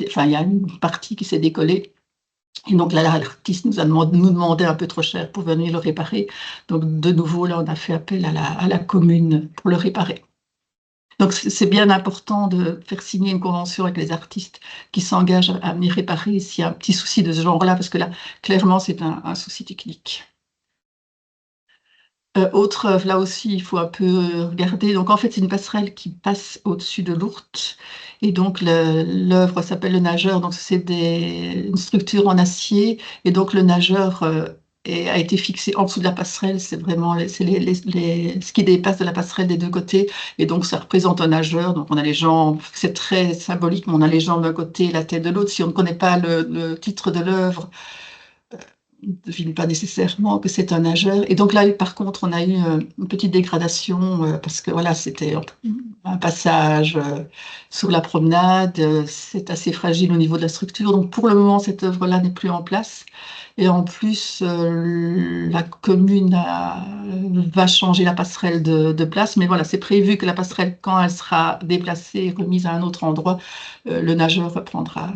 enfin, il y a une partie qui s'est décollée. Et donc là, l'artiste nous demandait un peu trop cher pour venir le réparer. Donc de nouveau, là, on a fait appel à la commune pour le réparer. Donc c'est bien important de faire signer une convention avec les artistes qui s'engagent à venir réparer s'il y a un petit souci de ce genre-là, parce que là, clairement, c'est un souci technique. Autre œuvre, là aussi, il faut un peu regarder. Donc, en fait, c'est une passerelle qui passe au-dessus de l'Ourthe. Et donc, l'œuvre s'appelle Le Nageur. Donc, c'est une structure en acier. Et donc, le nageur a été fixé en dessous de la passerelle. C'est vraiment ce qui dépasse de la passerelle des 2 côtés. Et donc, ça représente un nageur. Donc, on a les jambes. C'est très symbolique, mais on a les jambes d'un côté et la tête de l'autre. Si on ne connaît pas le titre de l'œuvre, ne devine pas nécessairement que c'est un nageur. Et donc là, par contre, on a eu une petite dégradation parce que voilà, c'était un passage sur la promenade. C'est assez fragile au niveau de la structure. Donc pour le moment, cette œuvre-là n'est plus en place. Et en plus, la commune va changer la passerelle de place. Mais voilà, c'est prévu que la passerelle, quand elle sera déplacée, remise à un autre endroit, le nageur reprendra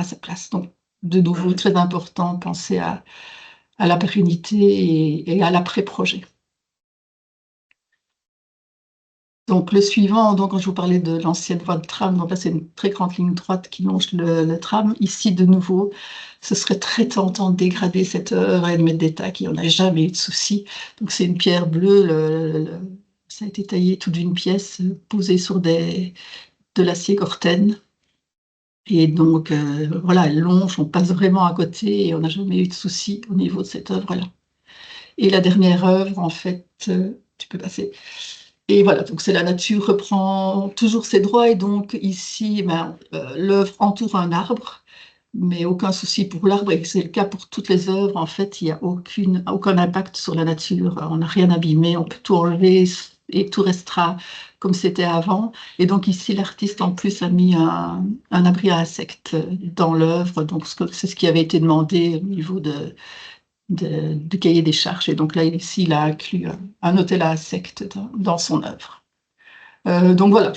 sa place. Donc, de nouveau, très important, penser à la pérennité et à l'après-projet. Donc le suivant, donc quand je vous parlais de l'ancienne voie de tram, donc là c'est une très grande ligne droite qui longe le tram. Ici de nouveau, ce serait très tentant de dégrader cette œuvre et de mettre des tas qui n'en a jamais eu de souci. Donc c'est une pierre bleue, ça a été taillé toute d'une pièce, posée sur de l'acier Corten. Et donc voilà, elle longe, on passe vraiment à côté et on n'a jamais eu de souci au niveau de cette œuvre-là. Et la dernière œuvre, en fait, tu peux passer. Et voilà, donc c'est la nature reprend toujours ses droits. Et donc ici, ben, l'œuvre entoure un arbre, mais aucun souci pour l'arbre. Et c'est le cas pour toutes les œuvres. En fait, il n'y a aucun impact sur la nature. On n'a rien abîmé, on peut tout enlever et tout restera comme c'était avant. Et donc ici, l'artiste en plus a mis un abri à insectes dans l'œuvre. Donc c'est ce qui avait été demandé au niveau du cahier des charges. Et donc là, ici, il a inclus un hôtel à insectes dans son œuvre. Donc voilà,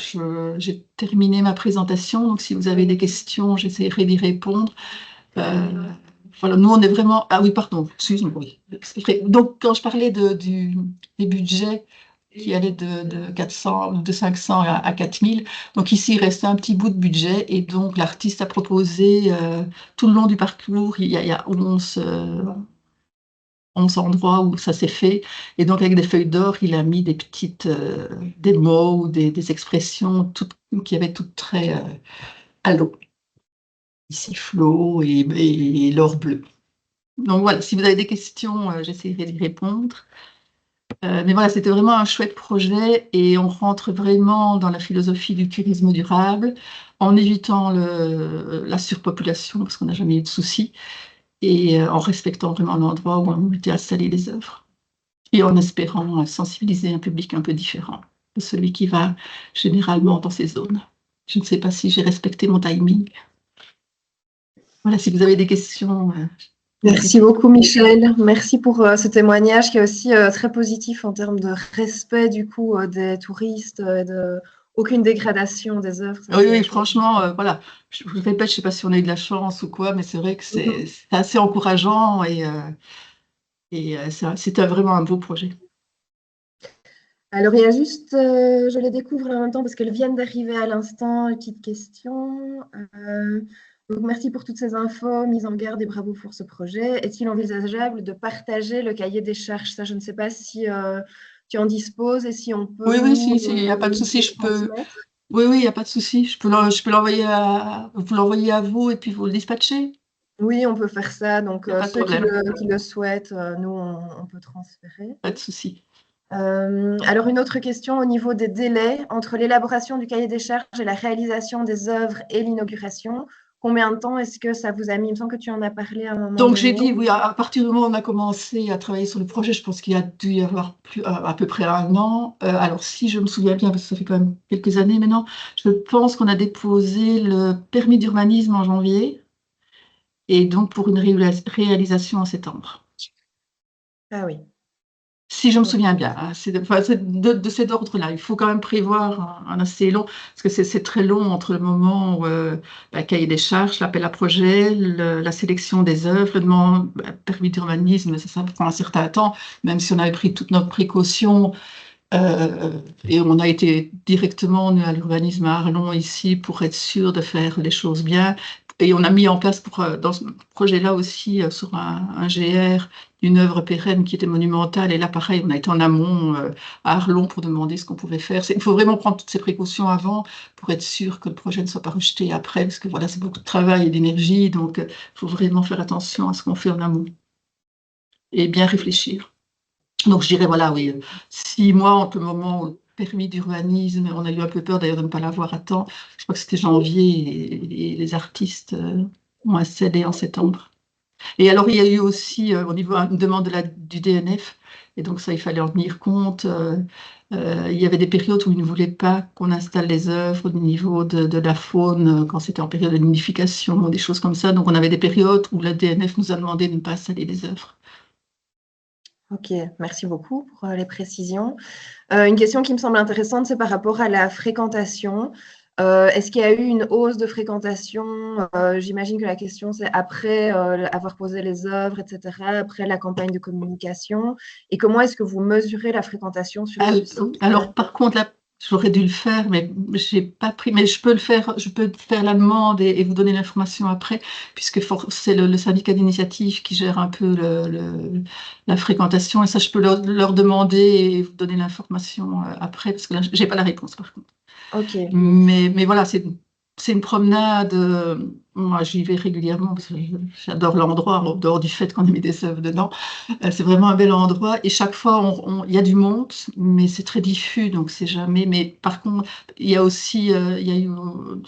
j'ai terminé ma présentation. Donc si vous avez des questions, j'essaierai d'y répondre. Voilà, nous, on est vraiment... Ah oui, pardon, excuse-moi. Oui, c'est vrai. Donc quand je parlais des budgets qui allaient de 400, de 500 à 4000, donc ici, il reste un petit bout de budget. Et donc l'artiste a proposé, tout le long du parcours, il y a 11 endroits où ça s'est fait. Et donc, avec des feuilles d'or, il a mis des mots ou des expressions qui avaient toutes très à l'eau. Ici, flot et l'or bleu. Donc voilà, si vous avez des questions, j'essaierai d'y répondre. Mais voilà, c'était vraiment un chouette projet et on rentre vraiment dans la philosophie du tourisme durable en évitant la surpopulation parce qu'on n'a jamais eu de soucis et en respectant vraiment l'endroit où ont été installées les œuvres. Et en espérant sensibiliser un public un peu différent de celui qui va généralement dans ces zones. Je ne sais pas si j'ai respecté mon timing. Voilà, si vous avez des questions. Merci beaucoup, Michel. Merci pour ce témoignage qui est aussi très positif en termes de respect du coup des touristes, aucune dégradation des œuvres. Oui, oui, franchement, voilà. Je vous répète, je ne sais pas si on a eu de la chance ou quoi, mais c'est vrai que c'est assez encourageant et c'était vraiment un beau projet. Alors, il y a juste, je les découvre en même temps parce qu'elles viennent d'arriver à l'instant, une petite question. Donc, merci pour toutes ces infos, mise en garde et bravo pour ce projet. Est-il envisageable de partager le cahier des charges? Ça, je ne sais pas si tu en disposes et si on peut Oui, il n'y a pas de souci, je peux. transmettre. Oui, il n'y a pas de souci. Je peux l'envoyer vous l'envoyer à vous et puis vous le dispatchez. Oui, on peut faire ça. Donc, Il n'y a pas de ceux problème. qui le souhaitent, nous, on peut transférer. Pas de souci. Alors, une autre question au niveau des délais entre l'élaboration du cahier des charges et la réalisation des œuvres et l'inauguration. Combien de temps est-ce que ça vous a mis? Il me semble que tu en as parlé à un moment Donc, j'ai donné. dit, oui, à partir du moment où on a commencé à travailler sur le projet, je pense qu'il y a dû y avoir à peu près 1 an. Alors, si je me souviens bien, parce que ça fait quand même quelques années maintenant, je pense qu'on a déposé le permis d'urbanisme en janvier et donc pour une réalisation en septembre. Ah oui. Si je me souviens bien, hein, c'est de cet ordre-là. Il faut quand même prévoir un assez long, parce que c'est très long entre le moment où cahier des charges, l'appel à projet, la sélection des œuvres, le permis d'urbanisme, ça prend un certain temps, même si on avait pris toutes nos précautions. Et on a été directement nous, à l'urbanisme à Arlon ici pour être sûr de faire les choses bien. Et on a mis en place dans ce projet-là aussi sur un GR une œuvre pérenne qui était monumentale. Et là, pareil, on a été en amont à Arlon pour demander ce qu'on pouvait faire. Il faut vraiment prendre toutes ces précautions avant pour être sûr que le projet ne soit pas rejeté après, parce que voilà, c'est beaucoup de travail et d'énergie. Donc, il faut vraiment faire attention à ce qu'on fait en amont et bien réfléchir. Donc, je dirais, voilà, oui, 6 mois entre le moment où le permis d'urbanisme, on a eu un peu peur d'ailleurs de ne pas l'avoir à temps. Je crois que c'était janvier et les artistes ont accédé en septembre. Et alors, il y a eu aussi au niveau une demande du DNF, et donc ça, il fallait en tenir compte. Il y avait des périodes où ils ne voulaient pas qu'on installe les œuvres au niveau de la faune, quand c'était en période de nidification, des choses comme ça. Donc, on avait des périodes où la DNF nous a demandé de ne pas installer les œuvres. Ok, merci beaucoup pour les précisions. Une question qui me semble intéressante, c'est par rapport à la fréquentation. Est-ce qu'il y a eu une hausse de fréquentation? J'imagine que la question, c'est après avoir posé les œuvres, etc., après la campagne de communication. Et comment est-ce que vous mesurez la fréquentation sur ce site? Alors, par contre, là, j'aurais dû le faire, mais j'ai pas pris. Mais je peux le faire. Je peux faire la demande et vous donner l'information après, puisque c'est le syndicat d'initiative qui gère un peu la fréquentation. Et ça, je peux leur demander et vous donner l'information après, parce que là, j'ai pas la réponse, par contre. Ok. Mais voilà, c'est une promenade. Moi, j'y vais régulièrement parce que j'adore l'endroit, en dehors du fait qu'on a mis des œuvres dedans. C'est vraiment un bel endroit. Et chaque fois, il y a du monde, mais c'est très diffus, donc c'est jamais. Mais par contre, il y a aussi, il y a eu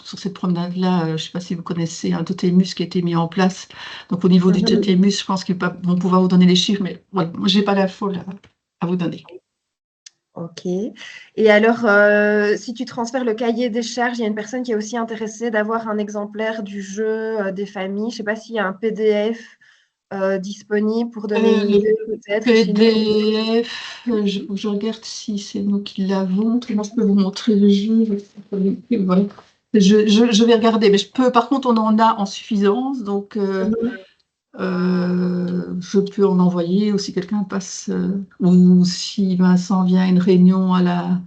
sur cette promenade-là, je ne sais pas si vous connaissez, un totémus qui a été mis en place. Donc au niveau du totémus, je pense qu'ils vont pouvoir vous donner les chiffres, mais voilà, moi, je n'ai pas l'info là à vous donner. Ok. Et alors, si tu transfères le cahier des charges, il y a une personne qui est aussi intéressée d'avoir un exemplaire du jeu des familles. Je ne sais pas s'il y a un PDF disponible pour donner une idée peut-être. PDF, je regarde si c'est nous qui l'avons. Moi, je peux vous montrer le jeu. Voilà. Je vais regarder, mais par contre, on en a en suffisance, donc je peux en envoyer, ou si quelqu'un passe, ou si Vincent vient à une réunion à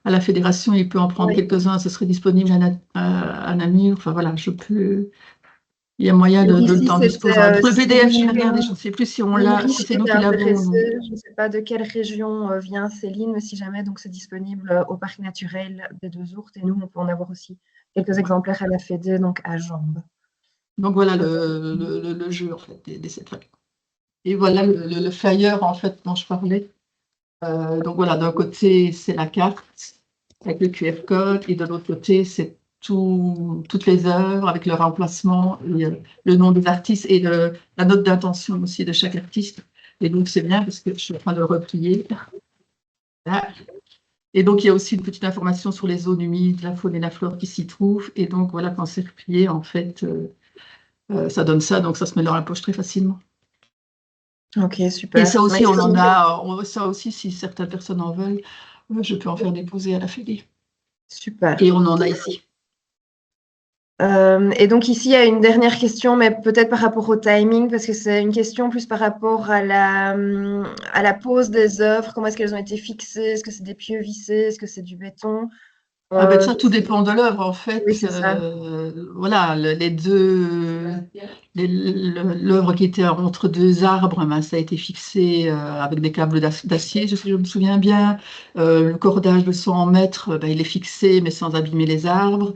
la fédération, il peut en prendre quelques-uns, ce serait disponible à Namur. Enfin voilà, il y a moyen de t'en disposer. Pour le PDF, je vais regarder, je ne sais plus si on l'a, si c'est nous qui l'avons. Je ne sais pas de quelle région vient Céline, mais si jamais donc c'est disponible au parc naturel des Deux-Ourtes, et nous, on peut en avoir aussi quelques exemplaires à la Fédé, donc à Jambes. Donc voilà le jeu en fait des 7 familles. Et voilà le flyer en fait dont je parlais. Donc voilà, d'un côté c'est la carte avec le QR code et de l'autre côté c'est toutes les œuvres avec leur emplacement, et, le nom des artistes et la note d'intention aussi de chaque artiste. Et donc c'est bien parce que je suis en train de le replier. Là. Et donc il y a aussi une petite information sur les zones humides, la faune et la flore qui s'y trouvent. Et donc voilà, quand c'est replié en fait. Ça donne ça, donc ça se met dans la poche très facilement. Ok, super. Et ça aussi, on en a, ça aussi, si certaines personnes en veulent, je peux en faire déposer à la Fédé. Super. Et on en a ici. Et donc ici, il y a une dernière question, mais peut-être par rapport au timing, parce que c'est une question plus par rapport à la pose des œuvres. Comment est-ce qu'elles ont été fixées? Est-ce que c'est des pieux vissés? Est-ce que c'est du béton? Ah ben ça, tout dépend de l'œuvre en fait. Oui, c'est ça. Voilà, l'œuvre qui était entre deux arbres, ben, ça a été fixé avec des câbles d'acier, si je me souviens bien. Le cordage de 100 mètres, ben, il est fixé mais sans abîmer les arbres.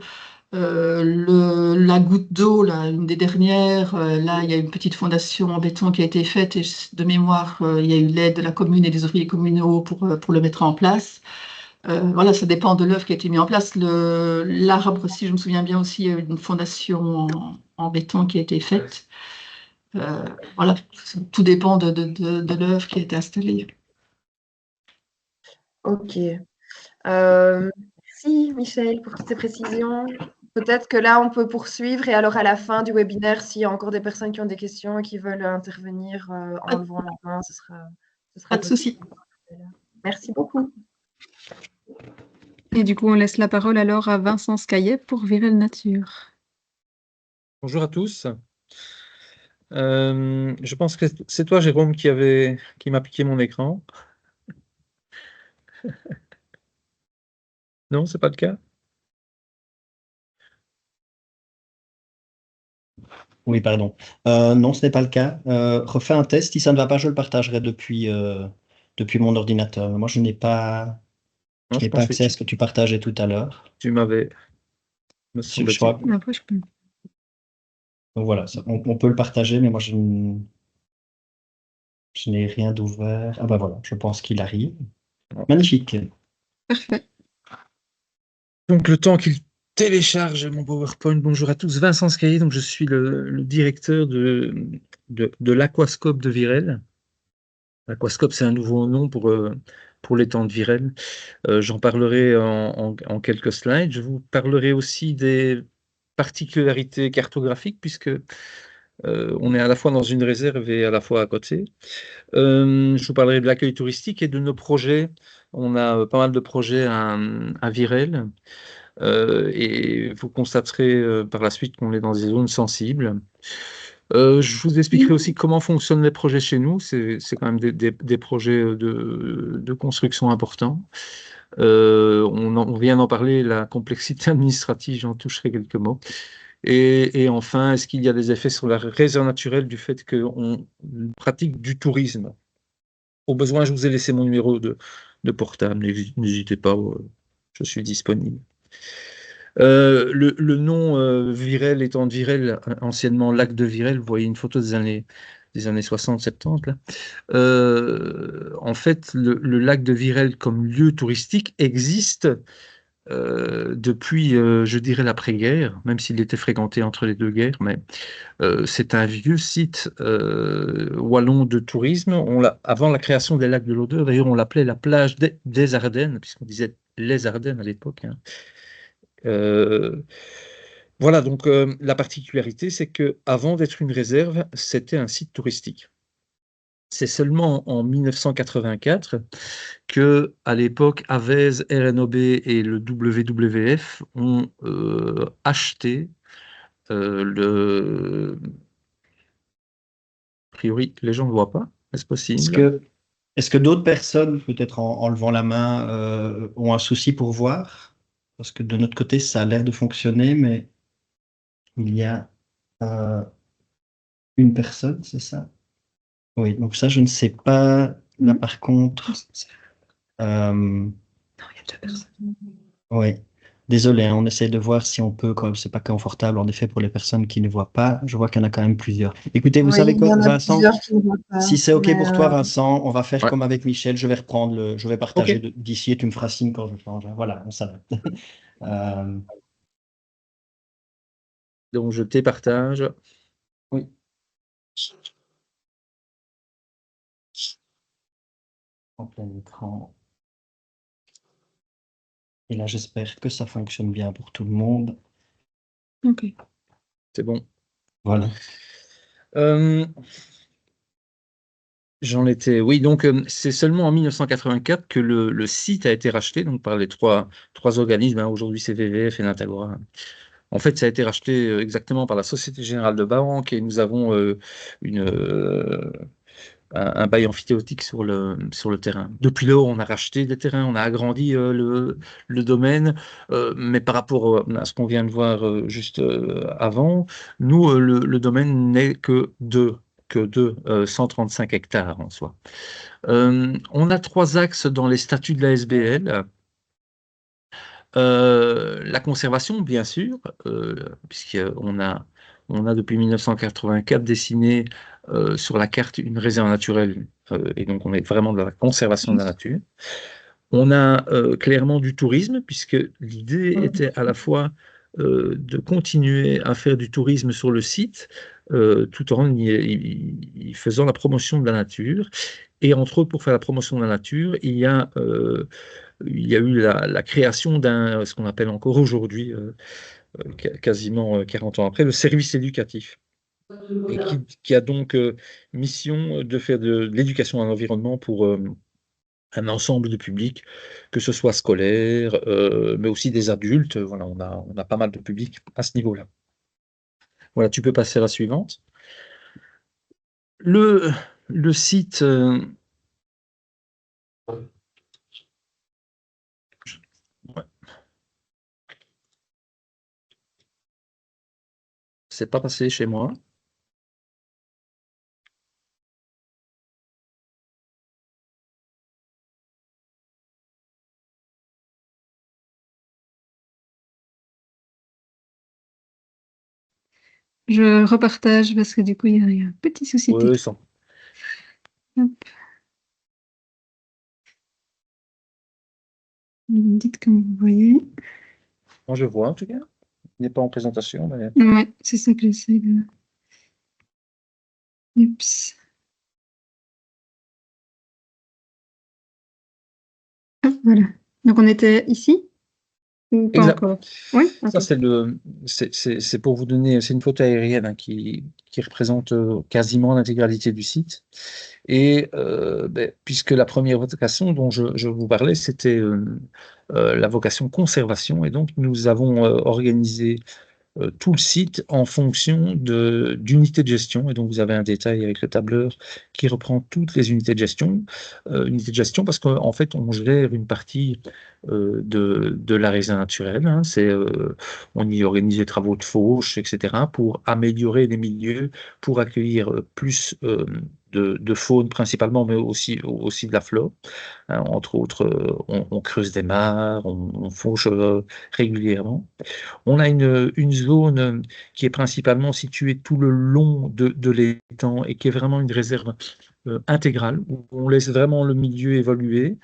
La goutte d'eau, là, une des dernières, là, il y a une petite fondation en béton qui a été faite et de mémoire, il y a eu l'aide de la commune et des ouvriers communaux pour le mettre en place. Voilà, ça dépend de l'œuvre qui a été mise en place. L'arbre, si je me souviens bien aussi, il y a eu une fondation en béton qui a été faite. Euh, voilà, tout dépend de l'œuvre qui a été installée. Ok. Merci Michel pour toutes ces précisions. Peut-être que là, on peut poursuivre et alors à la fin du webinaire, s'il y a encore des personnes qui ont des questions et qui veulent intervenir en Pas, levant la main, ce pas sera de possible. souci. Merci beaucoup. Et du coup, on laisse la parole alors à Vincent Scaillet pour Virel Nature. Bonjour à tous. Je pense que c'est toi, Jérôme, qui m'a piqué mon écran. Non, c'est pas le cas? Oui, pardon. Non, ce n'est pas le cas. Refais un test. Si ça ne va pas, je le partagerai depuis mon ordinateur. Moi, Non, je je n'ai pas pense que accès à ce que tu partageais tout à l'heure. tu m'avais, me Je semble-t-il. crois. Après, je peux. Donc voilà, on peut le partager, mais moi, je n'ai rien d'ouvert. Ah ben voilà, je pense qu'il arrive. Magnifique. Parfait. Donc, le temps qu'il télécharge mon PowerPoint, bonjour à tous. Vincent Scaillet, donc je suis le directeur de l'Aquascope de Virel. L'Aquascope, c'est un nouveau nom pour l'étang de Virel. J'en parlerai en quelques slides. Je vous parlerai aussi des particularités cartographiques, puisque on est à la fois dans une réserve et à la fois à côté. Je vous parlerai de l'accueil touristique et de nos projets. On a pas mal de projets à Virel. Et vous constaterez par la suite qu'on est dans des zones sensibles. Je vous expliquerai aussi comment fonctionnent les projets chez nous. C'est quand même des projets de construction importants. On vient d'en parler, la complexité administrative, j'en toucherai quelques mots. Et enfin, est-ce qu'il y a des effets sur la réserve naturelle du fait qu'on pratique du tourisme? Au besoin, je vous ai laissé mon numéro de portable, n'hésitez pas, je suis disponible. Le nom Virel étant de Virel, anciennement lac de Virel, vous voyez une photo des années 60-70 là. En fait, le lac de Virel comme lieu touristique existe depuis, je dirais, l'après-guerre, même s'il était fréquenté entre les deux guerres, mais c'est un vieux site wallon de tourisme. Avant la création des lacs de l'Odeur, d'ailleurs, on l'appelait la plage des Ardennes, puisqu'on disait les Ardennes à l'époque, hein. Voilà, donc la particularité, c'est que avant d'être une réserve, c'était un site touristique. C'est seulement en 1984 que, à l'époque, Avez, RNOB et le WWF ont acheté le. A priori, les gens ne voient pas. Est-ce possible? Est-ce que d'autres personnes, peut-être en levant la main, ont un souci pour voir? Parce que de notre côté, ça a l'air de fonctionner, mais il y a une personne, c'est ça? Oui, donc ça, je ne sais pas. Là, par contre, Non, il y a deux personnes. oui. Désolé, hein, on essaie de voir si on peut, quand c'est pas confortable, en effet, pour les personnes qui ne voient pas. Je vois qu'il y en a quand même plusieurs. Écoutez, vous Oui, savez il y quoi, en a Vincent? plusieurs qui ne voient pas. Si c'est OK Mais, pour toi, Vincent, on va faire Ouais. comme avec Michel. Je vais je vais partager Ok. d'ici et tu me feras signe quand je change, hein. Voilà, on s'adapte. Donc, je départage. Oui. En plein écran. Et là, j'espère que ça fonctionne bien pour tout le monde. Ok. C'est bon. Voilà. J'en étais. Oui, donc c'est seulement en 1984 que le site a été racheté donc, par les trois organismes, hein. Aujourd'hui, c'est VVF et Natagora. En fait, ça a été racheté exactement par la Société Générale de Banque et nous avons un bail amphithéotique sur le terrain. Depuis lors, on a racheté des terrains, on a agrandi le domaine, mais par rapport à ce qu'on vient de voir juste avant, nous, le domaine n'est que de 135 hectares en soi. On a 3 axes dans les statuts de la SBL. La conservation, bien sûr, puisqu'on a depuis 1984 dessiné sur la carte une réserve naturelle, et donc on est vraiment dans la conservation de la nature. On a clairement du tourisme, puisque l'idée était à la fois de continuer à faire du tourisme sur le site, tout en y faisant la promotion de la nature. Et entre autres, pour faire la promotion de la nature, il y a eu la création d'un, ce qu'on appelle encore aujourd'hui, quasiment 40 ans après, le service éducatif, et qui a donc mission de faire de l'éducation à l'environnement pour un ensemble de publics, que ce soit scolaire, mais aussi des adultes. Voilà, on a pas mal de publics à ce niveau-là. Voilà, tu peux passer à la suivante. Le site... ouais. C'est pas passé chez moi. Je repartage parce que du coup, il y a un petit souci Oui, technique. sans... Hop. Vous me dites comme vous voyez. Moi, je vois en tout cas. Il n'est pas en présentation, mais... Ouais, c'est ça que j'essaie de... Oups. Hop, voilà. Donc on était ici ou pas Exact. encore? Oui, Ça, ok. c'est pour vous donner, c'est une photo aérienne hein, qui représente quasiment l'intégralité du site. Et puisque la première vocation dont je vous parlais, c'était la vocation conservation, et donc nous avons organisé tout le site en fonction d'unités de gestion. Et donc, vous avez un détail avec le tableur qui reprend toutes les unités de gestion. Unités de gestion parce qu'en fait, on gère une partie de la réserve naturelle. Hein. On y organise des travaux de fauche, etc., pour améliorer les milieux, pour accueillir plus de faune principalement, mais aussi de la flore. Hein. Entre autres, on creuse des mares, on fauche régulièrement. On a une zone qui est principalement située tout le long de l'étang et qui est vraiment une réserve intégrale, où on laisse vraiment le milieu évoluer,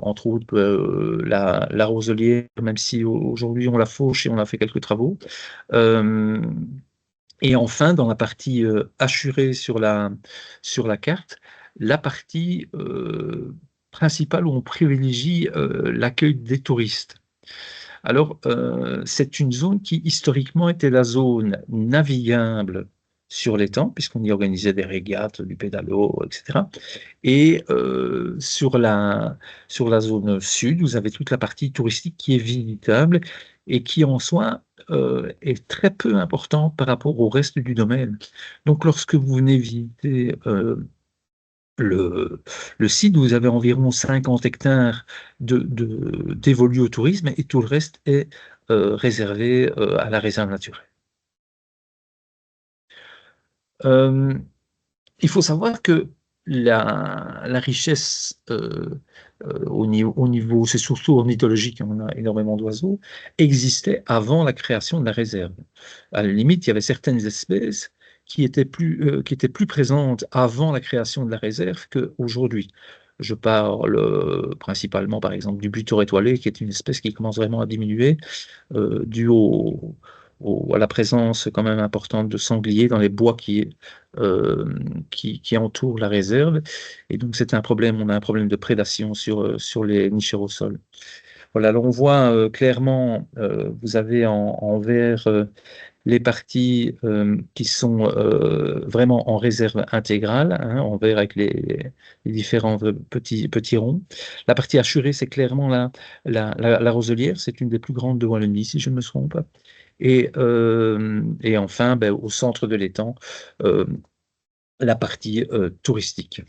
entre autres la roselière, même si aujourd'hui on la fauche et on a fait quelques travaux. Euh, et enfin, dans la partie hachurée sur la carte, la partie principale où on privilégie l'accueil des touristes. Alors, c'est une zone qui historiquement était la zone navigable sur l'étang, puisqu'on y organisait des régates, du pédalo, etc. Et sur la zone sud, vous avez toute la partie touristique qui est visitable et qui en soi est très peu importante par rapport au reste du domaine. Donc, lorsque vous venez visiter le site, vous avez environ 50 hectares dévolus au tourisme et tout le reste est réservé à la réserve naturelle. Euh, il faut savoir que la richesse au niveau, c'est surtout ornithologique, on a énormément d'oiseaux, existait avant la création de la réserve. À la limite, il y avait certaines espèces qui étaient plus présentes avant la création de la réserve qu'aujourd'hui. Je parle principalement, par exemple, du butor étoilé, qui est une espèce qui commence vraiment à diminuer, dû à la présence quand même importante de sangliers dans les bois qui entourent la réserve. Et donc, c'est un problème, on a un problème de prédation sur les nicheurs au sol. Voilà, alors on voit clairement, vous avez en vert les parties qui sont vraiment en réserve intégrale, hein, en vert avec les différents petits ronds. La partie hachurée, c'est clairement la roselière, c'est une des plus grandes de Wallonie, si je ne me trompe pas. Et enfin, au centre de l'étang, la partie touristique.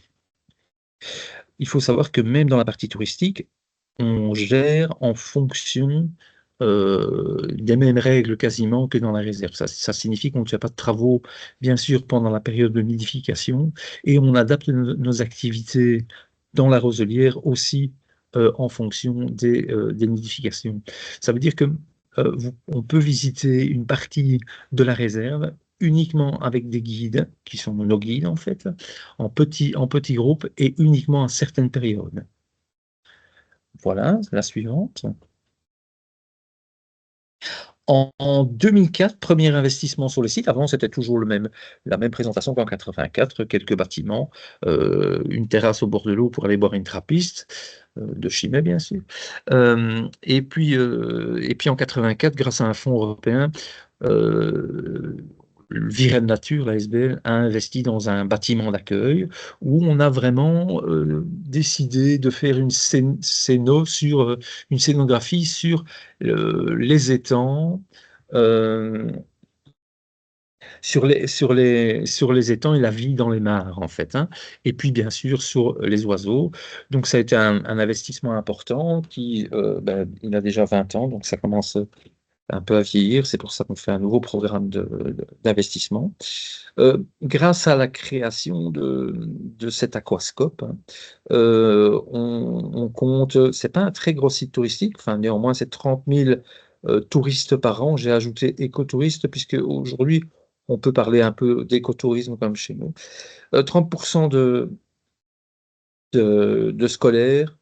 Il faut savoir que même dans la partie touristique, on gère en fonction des mêmes règles quasiment que dans la réserve. Ça signifie qu'on ne fait pas de travaux, bien sûr, pendant la période de nidification, et on adapte nos activités dans la roselière aussi en fonction des nidifications. Ça veut dire que on peut visiter une partie de la réserve uniquement avec des guides, qui sont nos guides en fait, en petits groupes et uniquement à certaines périodes. Voilà, la suivante. En 2004, premier investissement sur le site. Avant, c'était toujours la même présentation qu'en 84, quelques bâtiments, une terrasse au bord de l'eau pour aller boire une trappiste, de Chimay, bien sûr. Et puis en 84, grâce à un fonds européen, Virène Nature, la SBL, a investi dans un bâtiment d'accueil où on a vraiment décidé de faire une scénographie sur les étangs, euh, sur les étangs et la vie dans les mares, en fait, hein. Et puis, bien sûr, sur les oiseaux. Donc, ça a été un investissement important il a déjà 20 ans, donc ça commence un peu à vieillir. C'est pour ça qu'on fait un nouveau programme d'investissement. Grâce à la création de cet aquascope, hein, on compte, c'est pas un très gros site touristique, enfin néanmoins c'est 30 000 touristes par an. J'ai ajouté écotouristes puisque aujourd'hui on peut parler un peu d'écotourisme comme chez nous. 30% de scolaires,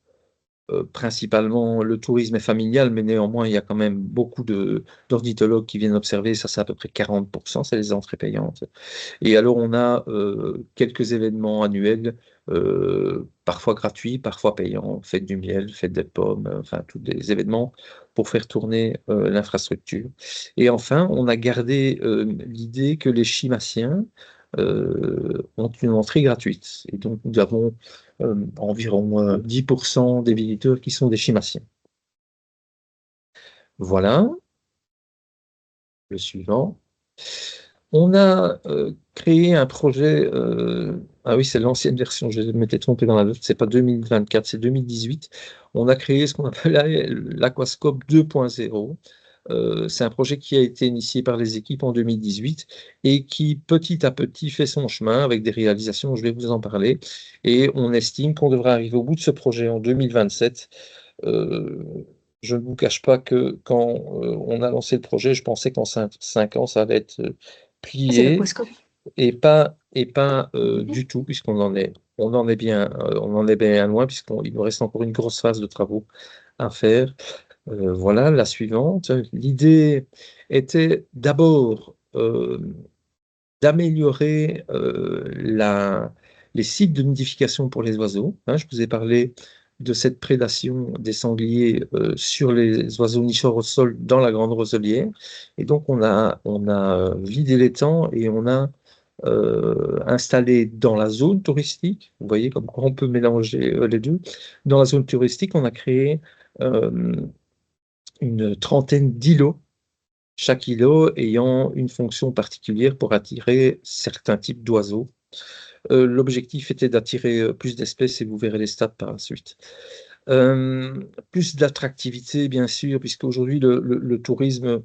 principalement le tourisme est familial, mais néanmoins il y a quand même beaucoup d'ornithologues qui viennent observer, ça c'est à peu près 40%, c'est les entrées payantes. Et alors, on a quelques événements annuels, parfois gratuits, parfois payants, fête du miel, fête des pommes, enfin, tous des événements pour faire tourner l'infrastructure. Et enfin, on a gardé l'idée que les chimassiens ont une entrée gratuite. Et donc, nous avons environ 10% des visiteurs qui sont des chimassiens. Voilà, le suivant. On a créé un projet, ah oui, c'est l'ancienne version, je m'étais trompé dans la note, c'est pas 2024, c'est 2018. On a créé ce qu'on appelle l'Aquascope 2.0. C'est un projet qui a été initié par les équipes en 2018 et qui petit à petit fait son chemin avec des réalisations, je vais vous en parler. Et on estime qu'on devrait arriver au bout de ce projet en 2027. Je ne vous cache pas que quand on a lancé le projet, je pensais qu'en 5 ans, ça allait être C'est plié l'Aquascope. et pas du tout, puisqu'on on en est bien loin, puisqu'il nous reste encore une grosse phase de travaux à faire. Voilà, la suivante. L'idée était d'abord d'améliorer les sites de nidification pour les oiseaux, hein. Je vous ai parlé de cette prédation des sangliers sur les oiseaux nicheurs au sol dans la grande roselière. Et donc, on a vidé l'étang et on a installé dans la zone touristique, vous voyez comme quoi on peut mélanger les deux. Dans la zone touristique, on a créé euh, une trentaine d'îlots, chaque îlot ayant une fonction particulière pour attirer certains types d'oiseaux. L'objectif était d'attirer plus d'espèces et vous verrez les stats par la suite. Plus d'attractivité, bien sûr, puisqu'aujourd'hui, le tourisme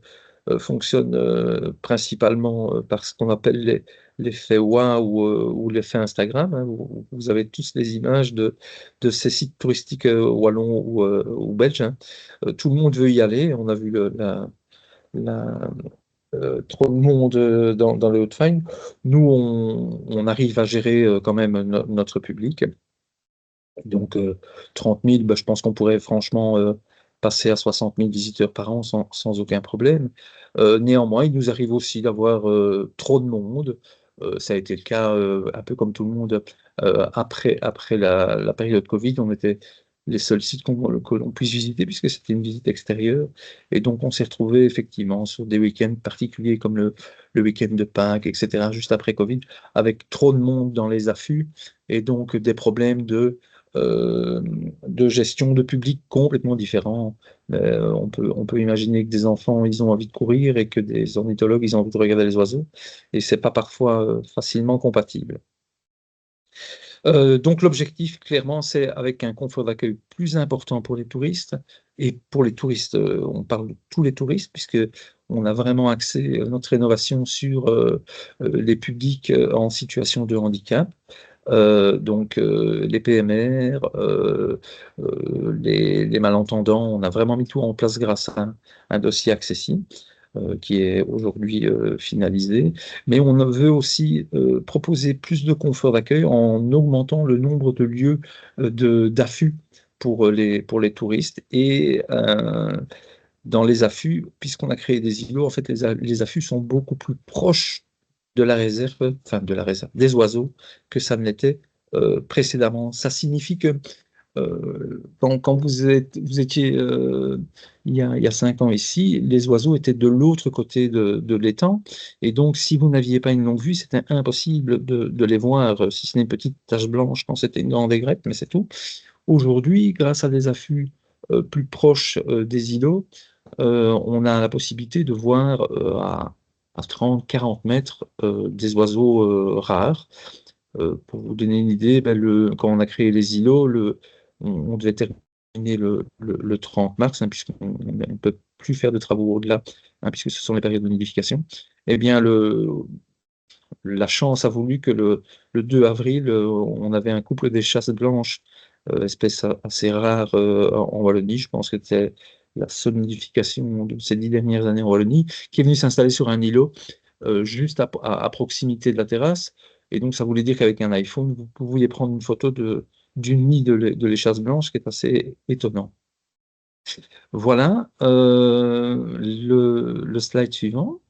fonctionne principalement par ce qu'on appelle l'effet wow ou l'effet Instagram, hein. Vous avez tous les images de ces sites touristiques wallons ou belges, hein. Tout le monde veut y aller. On a vu la, trop de monde dans les Hauts-de-Fagne. Nous, on arrive à gérer quand même notre public. Donc, 30 000, je pense qu'on pourrait franchement passer à 60 000 visiteurs par an sans aucun problème. Néanmoins, il nous arrive aussi d'avoir trop de monde. Ça a été le cas un peu comme tout le monde après la période Covid. On était les seuls sites que l'on puisse visiter puisque c'était une visite extérieure. Et donc, on s'est retrouvé effectivement sur des week-ends particuliers comme le week-end de Pâques, etc., juste après Covid, avec trop de monde dans les affûts et donc des problèmes de gestion de public complètement différents. On peut imaginer que des enfants, ils ont envie de courir et que des ornithologues, ils ont envie de regarder les oiseaux. Et c'est pas parfois facilement compatible. Donc l'objectif, clairement, c'est avec un confort d'accueil plus important pour les touristes. Et pour les touristes, on parle de tous les touristes, puisque on a vraiment axé notre rénovation sur les publics en situation de handicap. Donc les PMR, les malentendants, on a vraiment mis tout en place grâce à un dossier accessible qui est aujourd'hui finalisé. Mais on veut aussi proposer plus de confort d'accueil en augmentant le nombre de lieux d'affût pour les touristes. Et dans les affûts, puisqu'on a créé des îlots, en fait, les affûts sont beaucoup plus proches de la réserve, enfin de la réserve, des oiseaux, que ça ne l'était précédemment. Ça signifie que quand vous étiez il y a 5 ans ici, les oiseaux étaient de l'autre côté de l'étang. Et donc, si vous n'aviez pas une longue vue, c'était impossible de les voir, si ce n'est une petite tache blanche quand c'était une grande aigrette, mais c'est tout. Aujourd'hui, grâce à des affûts plus proches des îlots, on a la possibilité de voir à 30-40 mètres des oiseaux rares. Pour vous donner une idée, ben, quand on a créé les îlots, on devait terminer le 30 mars, hein, puisqu'on ne peut plus faire de travaux au-delà, hein, puisque ce sont les périodes de nidification. Eh bien, la chance a voulu que le 2 avril, on avait un couple d'échasses blanches, espèce assez rare en Wallonie. Je pense que c'était la seule nidification de ces 10 dernières années en Wallonie, qui est venu s'installer sur un îlot juste à proximité de la terrasse. Et donc, ça voulait dire qu'avec un iPhone, vous pouviez prendre une photo d'une nid de l'échasse blanche, qui est assez étonnant. Voilà le slide suivant.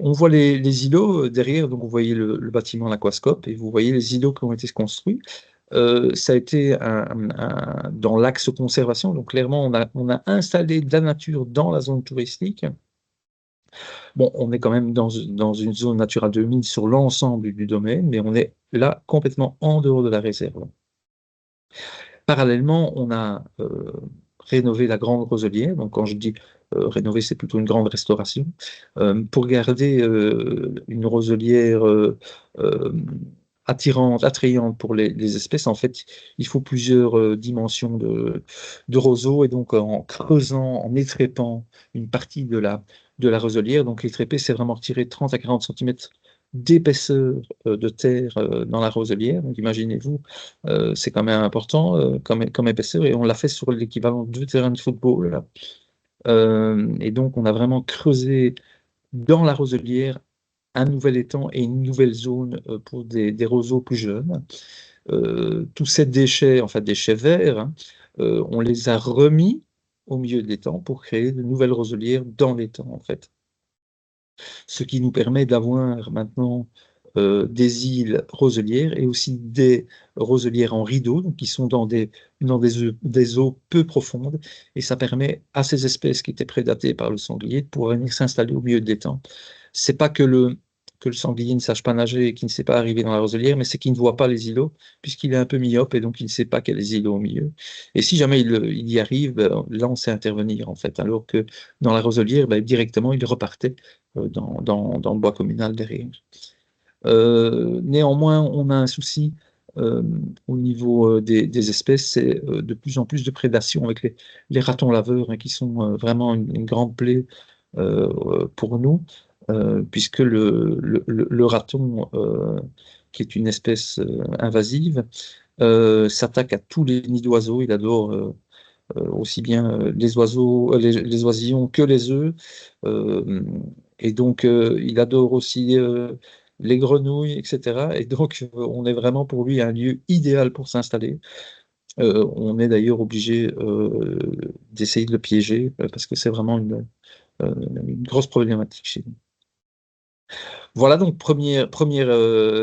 On voit les îlots derrière, donc vous voyez le bâtiment l'Aquascope et vous voyez les îlots qui ont été construits. Ça a été dans l'axe conservation, donc clairement on a installé de la nature dans la zone touristique. Bon, on est quand même dans une zone Natura 2000 sur l'ensemble du domaine, mais on est là complètement en dehors de la réserve. Parallèlement, on a rénové la grande roselière. Donc, quand je dis rénover, c'est plutôt une grande restauration. Pour garder une roselière attirante, attrayante pour les espèces, en fait, il faut plusieurs dimensions de roseaux. Et donc, en creusant, en étrépant une partie de la roselière, donc l'étrépé, c'est vraiment retirer 30 à 40 cm d'épaisseur de terre dans la roselière. Donc, imaginez-vous, c'est quand même important comme épaisseur, et on l'a fait sur l'équivalent de 2 terrains de football, là. Et donc, on a vraiment creusé dans la roselière un nouvel étang et une nouvelle zone pour des roseaux plus jeunes. Tous ces déchets, en fait déchets verts, hein, on les a remis au milieu de l'étang pour créer de nouvelles roselières dans l'étang, en fait. Ce qui nous permet d'avoir maintenant des îles roselières et aussi des roselières en rideau, donc qui sont dans des eaux peu profondes, et ça permet à ces espèces qui étaient prédatées par le sanglier de pouvoir venir s'installer au milieu de l'étang. C'est pas que le sanglier ne sache pas nager et qu'il ne sait pas arriver dans la roselière, mais c'est qu'il ne voit pas les îlots, puisqu'il est un peu myope et donc il ne sait pas qu'il y a des îlots au milieu. Et si jamais il y arrive, ben, là on sait intervenir en fait, alors que dans la roselière, ben, directement il repartait dans le bois communal derrière. Néanmoins, on a un souci au niveau des espèces, c'est de plus en plus de prédation avec les ratons laveurs, hein, qui sont vraiment une grande plaie pour nous, puisque le raton, qui est une espèce invasive, s'attaque à tous les nids d'oiseaux. Il adore aussi bien les oiseaux, les oisillons que les œufs. Et donc, il adore aussi les grenouilles, etc. Et donc, on est vraiment pour lui un lieu idéal pour s'installer. On est d'ailleurs obligé d'essayer de le piéger parce que c'est vraiment une grosse problématique chez nous. Voilà, donc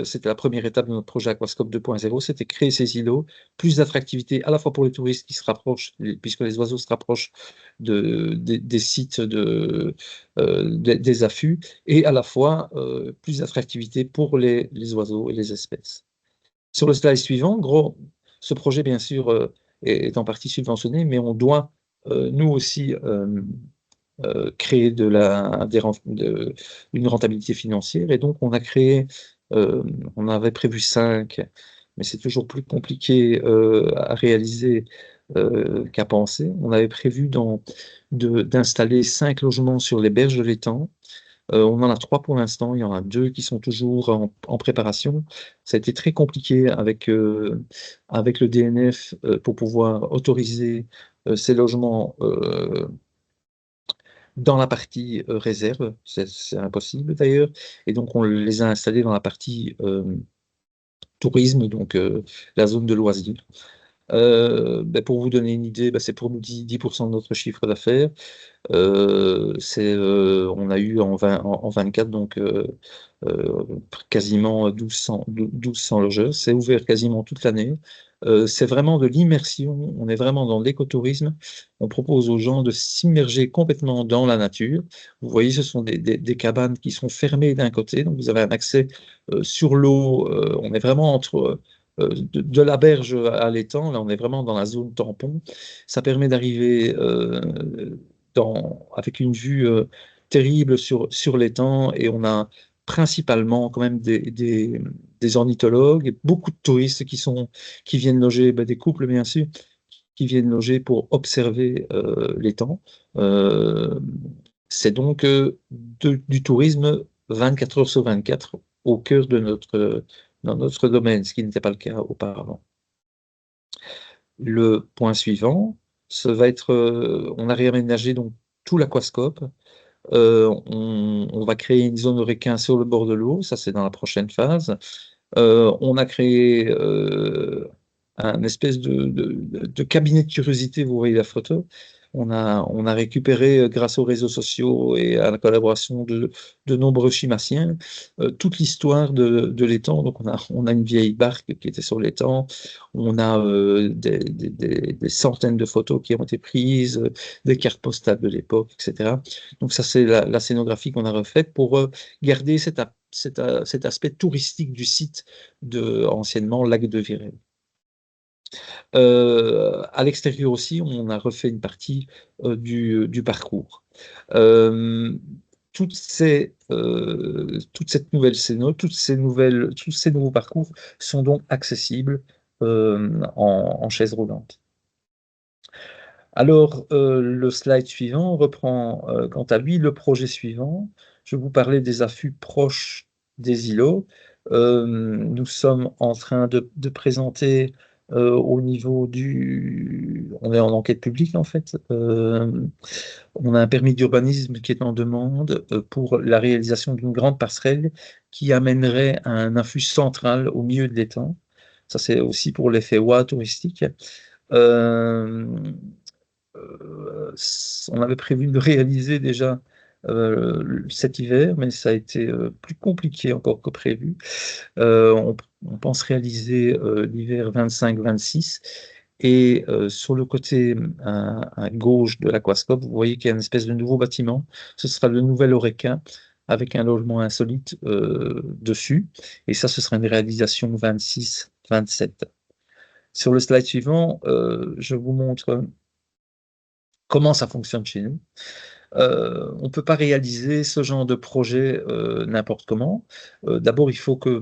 c'était la première étape de notre projet Aquascope 2.0, c'était créer ces îlots, plus d'attractivité à la fois pour les touristes qui se rapprochent, puisque les oiseaux se rapprochent des sites des affûts, et à la fois plus d'attractivité pour les oiseaux et les espèces. Sur le slide suivant, gros, ce projet, bien sûr, est en partie subventionné, mais on doit, nous aussi, créer une rentabilité financière. Et donc, on a créé On avait prévu 5, mais c'est toujours plus compliqué à réaliser qu'à penser. On avait prévu d'installer 5 logements sur les berges de l'étang. On en a 3 pour l'instant, il y en a 2 qui sont toujours en préparation. Ça a été très compliqué avec le DNF pour pouvoir autoriser ces logements dans la partie réserve. C'est impossible d'ailleurs. Et donc on les a installés dans la partie tourisme, donc la zone de loisirs. Pour vous donner une idée, c'est pour nous 10% de notre chiffre d'affaires. On a eu en 24 donc quasiment 1200 logeurs. C'est ouvert quasiment toute l'année. C'est vraiment de l'immersion. On est vraiment dans l'écotourisme. On propose aux gens de s'immerger complètement dans la nature. Vous voyez, ce sont des cabanes qui sont fermées d'un côté, donc vous avez un accès sur l'eau. On est vraiment entre de la berge à l'étang. Là, on est vraiment dans la zone tampon. Ça permet d'arriver avec une vue terrible sur l'étang, et on a principalement quand même des ornithologues et beaucoup de touristes qui viennent loger, des couples bien sûr, qui viennent loger pour observer l'étang. C'est donc du tourisme 24 heures sur 24 au cœur dans notre domaine, ce qui n'était pas le cas auparavant. Le point suivant, ça va être, on a réaménagé donc tout l'aquascope. On va créer une zone de requin sur le bord de l'eau, ça c'est dans la prochaine phase. On a créé un espèce de cabinet de curiosité, vous voyez la photo. On a récupéré, grâce aux réseaux sociaux et à la collaboration de nombreux chimassiens, toute l'histoire de l'étang. Donc on a une vieille barque qui était sur l'étang, on a des centaines de photos qui ont été prises, des cartes postales de l'époque, etc. Donc ça c'est la scénographie qu'on a refaite pour garder cet aspect touristique du site anciennement Lac de Virel. À l'extérieur aussi, on a refait une partie du parcours. Toute cette nouvelle scéno, tous ces nouveaux parcours sont donc accessibles en chaise roulante. Alors, le slide suivant reprend, quant à lui, le projet suivant. Je vous parlais des affûts proches des îlots. Nous sommes en train de présenter au niveau on est en enquête publique en fait. On a un permis d'urbanisme qui est en demande pour la réalisation d'une grande passerelle qui amènerait à un affût central au milieu de l'étang. Ça, c'est aussi pour l'effet WOW touristique. On avait prévu de réaliser déjà cet hiver, mais ça a été plus compliqué encore que prévu. On pense réaliser l'hiver 25-26. Et sur le côté à gauche de l'aquascope, vous voyez qu'il y a une espèce de nouveau bâtiment. Ce sera le nouvel Oreca avec un logement insolite dessus. Et ça, ce sera une réalisation 26-27. Sur le slide suivant, je vous montre comment ça fonctionne chez nous. On ne peut pas réaliser ce genre de projet n'importe comment. D'abord, il faut que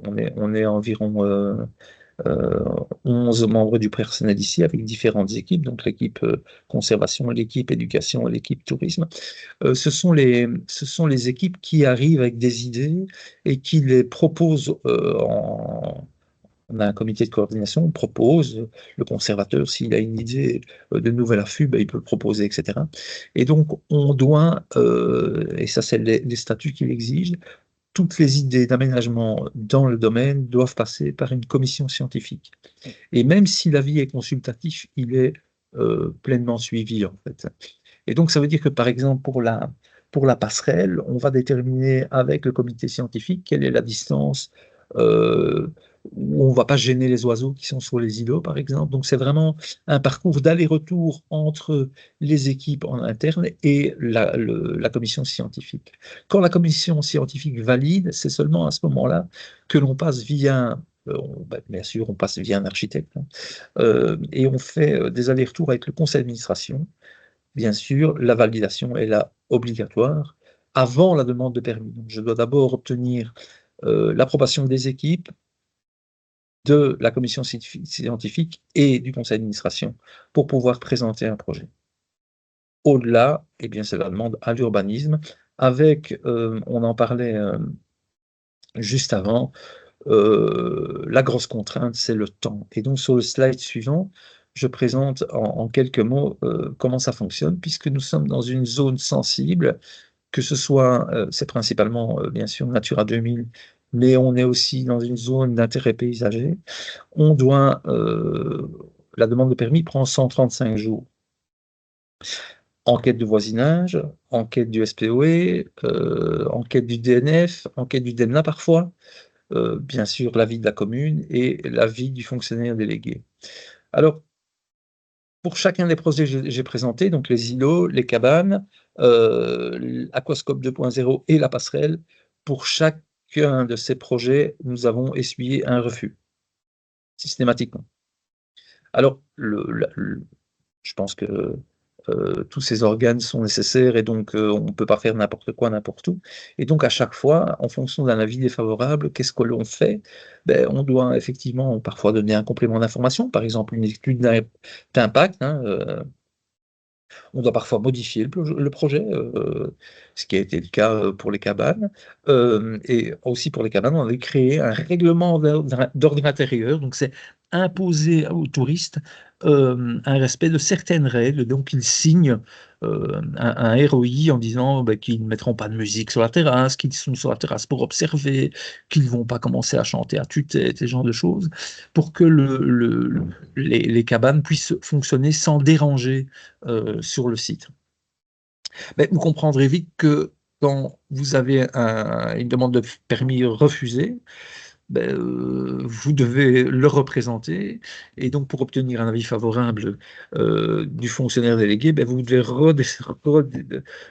on est environ 11 membres du personnel ici, avec différentes équipes, donc l'équipe conservation, l'équipe éducation et l'équipe tourisme. Ce sont les équipes qui arrivent avec des idées et qui les proposent on a un comité de coordination, on propose, le conservateur, s'il a une idée de nouvel affût, il peut le proposer, etc. Et donc, on doit, et ça c'est les statuts qui l'exigent, toutes les idées d'aménagement dans le domaine doivent passer par une commission scientifique. Et même si l'avis est consultatif, il est pleinement suivi, en fait. Et donc, ça veut dire que, par exemple, pour la passerelle, on va déterminer avec le comité scientifique quelle est la distance où on ne va pas gêner les oiseaux qui sont sur les îlots, par exemple. Donc, c'est vraiment un parcours d'aller-retour entre les équipes en interne et la commission scientifique. Quand la commission scientifique valide, c'est seulement à ce moment-là que l'on passe via bien sûr, on passe via un architecte, et on fait des allers-retours avec le conseil d'administration. Bien sûr, la validation est là obligatoire avant la demande de permis. Donc, je dois d'abord obtenir l'approbation des équipes, de la commission scientifique et du conseil d'administration pour pouvoir présenter un projet. Au-delà, eh bien, c'est la demande à l'urbanisme avec, on en parlait juste avant, la grosse contrainte, c'est le temps. Et donc sur le slide suivant, je présente en quelques mots comment ça fonctionne, puisque nous sommes dans une zone sensible, que ce soit, c'est principalement bien sûr Natura 2000, mais on est aussi dans une zone d'intérêt paysager. On doit, la demande de permis prend 135 jours. Enquête de voisinage, enquête du SPOE, enquête du DNF, enquête du DEMNA parfois, bien sûr l'avis de la commune et l'avis du fonctionnaire délégué. Alors, pour chacun des projets que j'ai présentés, donc les îlots, les cabanes, Aquascope 2.0 et la passerelle, pour chacun de ces projets, nous avons essuyé un refus, systématiquement. Alors, je pense que tous ces organes sont nécessaires et donc on ne peut pas faire n'importe quoi, n'importe où. Et donc à chaque fois, en fonction d'un avis défavorable, qu'est-ce que l'on fait? Ben, on doit effectivement parfois donner un complément d'information, par exemple une étude d'impact, hein, on doit parfois modifier le projet, ce qui a été le cas pour les cabanes. Et aussi pour les cabanes, on avait créé un règlement d'ordre intérieur, donc c'est imposer aux touristes un respect de certaines règles. Donc ils signent un ROI en disant qu'ils ne mettront pas de musique sur la terrasse, qu'ils sont sur la terrasse pour observer, qu'ils ne vont pas commencer à chanter à tue-tête, ce genre de choses, pour que les cabanes puissent fonctionner sans déranger sur le site. Mais vous comprendrez vite que quand vous avez une demande de permis refusée, vous devez le représenter et donc pour obtenir un avis favorable du fonctionnaire délégué, vous devez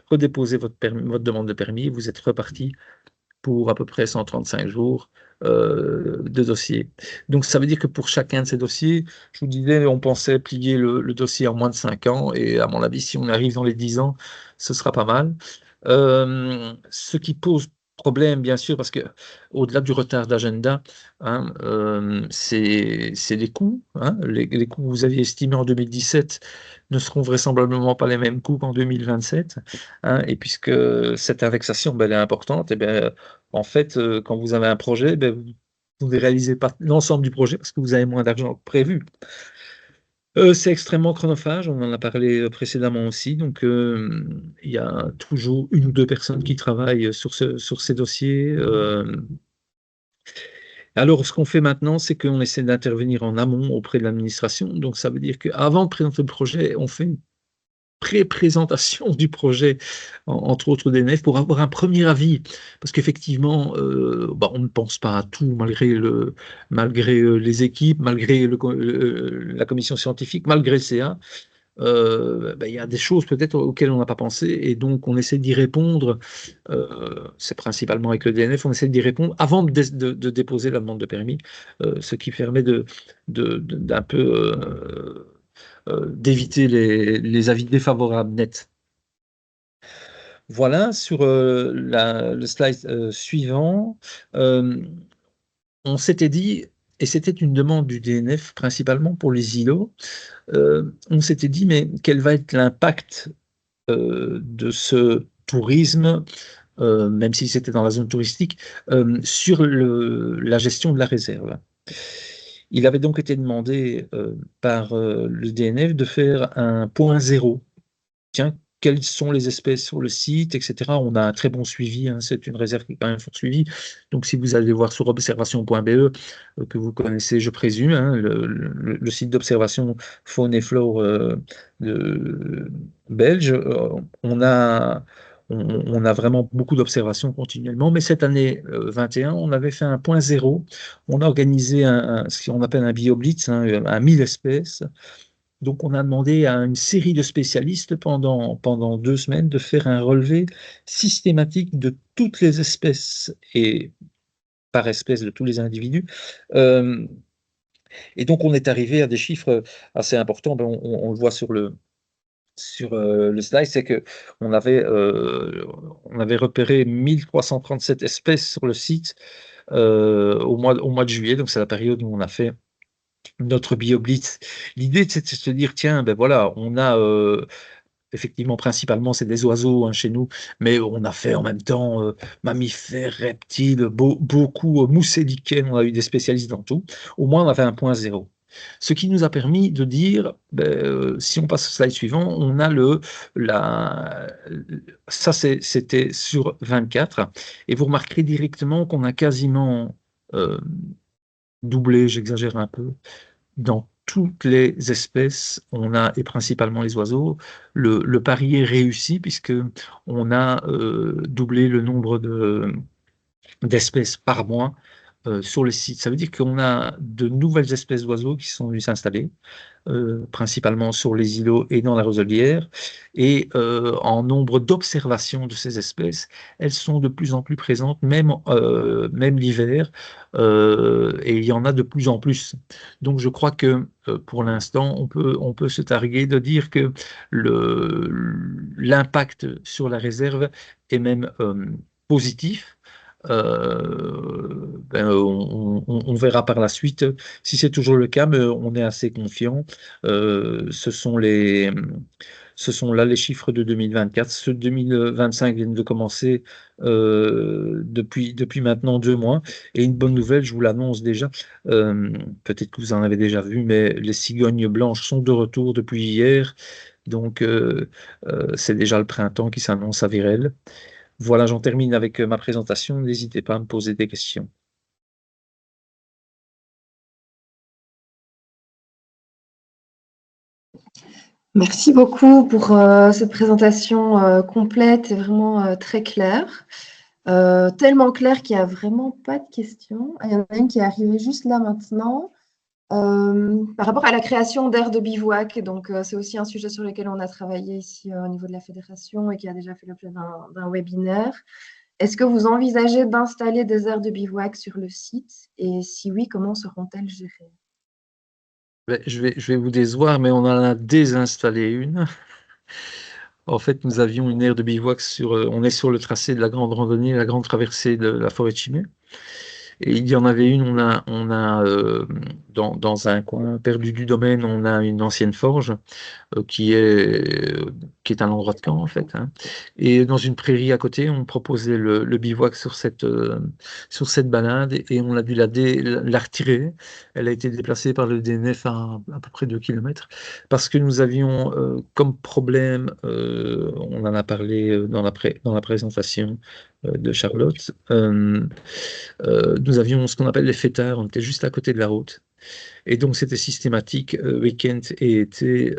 redéposer votre demande de permis et vous êtes reparti pour à peu près 135 jours de dossier. Donc ça veut dire que pour chacun de ces dossiers, je vous disais, on pensait plier le dossier en moins de 5 ans, et à mon avis, si on arrive dans les 10 ans, ce sera pas mal. Ce qui pose problème, bien sûr, parce que au-delà du retard d'agenda, hein, c'est les coûts. Hein, les coûts que vous aviez estimés en 2017 ne seront vraisemblablement pas les mêmes coûts qu'en 2027. Hein, et puisque cette indexation, elle est importante, et bien, en fait, quand vous avez un projet, vous ne réalisez pas l'ensemble du projet parce que vous avez moins d'argent que prévu. C'est extrêmement chronophage, on en a parlé précédemment aussi, donc il y a toujours une ou deux personnes qui travaillent sur ces dossiers. Alors, ce qu'on fait maintenant, c'est qu'on essaie d'intervenir en amont auprès de l'administration. Donc, ça veut dire qu'avant de présenter le projet, on fait une pré-présentation du projet, entre autres DNF, pour avoir un premier avis. Parce qu'effectivement, on ne pense pas à tout, malgré les équipes, malgré la commission scientifique, malgré le CA. Il y a des choses peut-être auxquelles on n'a pas pensé, et donc on essaie d'y répondre, c'est principalement avec le DNF, on essaie d'y répondre avant de déposer la demande de permis, ce qui permet d'un peu d'éviter les avis défavorables nets. Voilà, sur le slide suivant, on s'était dit, et c'était une demande du DNF principalement pour les îlots, on s'était dit, mais quel va être l'impact de ce tourisme, même si c'était dans la zone touristique, sur la gestion de la réserve. Il avait donc été demandé par le DNF de faire un point zéro. Tiens, quelles sont les espèces sur le site, etc. On a un très bon suivi, hein, c'est une réserve qui est quand même fort suivie. Donc si vous allez voir sur observation.be, que vous connaissez, je présume, hein, le site d'observation faune et flore belge, on a vraiment beaucoup d'observations continuellement, mais cette année 21, on avait fait un point zéro. On a organisé ce qu'on appelle un bioblitz, hein, à 1000 espèces. Donc, on a demandé à une série de spécialistes pendant 2 semaines de faire un relevé systématique de toutes les espèces et par espèce de tous les individus. Et donc, on est arrivé à des chiffres assez importants. On le voit sur le slide, c'est qu'on avait repéré 1337 espèces sur le site. au mois de juillet. Donc, c'est la période où on a fait notre BioBlitz. L'idée, c'est de se dire, tiens, ben voilà, on a effectivement, principalement, c'est des oiseaux chez nous, mais on a fait en même temps mammifères, reptiles, beaucoup mousse et lichen, on a eu des spécialistes dans tout. Au moins, on a fait un point zéro. Ce qui nous a permis de dire, si on passe au slide suivant, on a ça c'était sur 24, et vous remarquerez directement qu'on a quasiment doublé, j'exagère un peu, dans toutes les espèces, on a, et principalement les oiseaux, le pari est réussi puisque on a doublé le nombre d'espèces par mois sur le site. Ça veut dire qu'on a de nouvelles espèces d'oiseaux qui sont venues s'installer, principalement sur les îlots et dans la roselière. Et en nombre d'observations de ces espèces, elles sont de plus en plus présentes, même l'hiver, et il y en a de plus en plus. Donc je crois que pour l'instant, on peut se targuer de dire que l'impact sur la réserve est même positif. On verra par la suite si c'est toujours le cas, mais on est assez confiant. Ce sont là les chiffres de 2024. Ceux de 2025 viennent de commencer depuis maintenant 2 mois. Et une bonne nouvelle, je vous l'annonce déjà, peut-être que vous en avez déjà vu, mais les cigognes blanches sont de retour depuis hier. Donc, c'est déjà le printemps qui s'annonce à Virel. Voilà, j'en termine avec ma présentation. N'hésitez pas à me poser des questions. Merci beaucoup pour cette présentation complète et vraiment très claire. Tellement claire qu'il n'y a vraiment pas de questions. Il y en a une qui est arrivée juste là maintenant. Par rapport à la création d'aires de bivouac, donc c'est aussi un sujet sur lequel on a travaillé ici au niveau de la fédération et qui a déjà fait l'objet d'un webinaire. Est-ce que vous envisagez d'installer des aires de bivouac sur le site? Et si oui, comment seront-elles gérées? Je vais vous décevoir, mais on en a désinstallé une. En fait, nous avions une aire de bivouac on est sur le tracé de la grande randonnée, la grande traversée de la forêt de Chimay. Et il y en avait une, dans un coin perdu du domaine, on a une ancienne forge qui est un endroit de camp en fait, hein. Et dans une prairie à côté, on proposait le bivouac sur cette balade et on a dû la retirer. Elle a été déplacée par le DNF à peu près 2 km parce que nous avions comme problème, on en a parlé dans la présentation de Charlotte, nous avions ce qu'on appelle les fêtards, on était juste à côté de la route. Et donc, c'était systématique, week-end et été,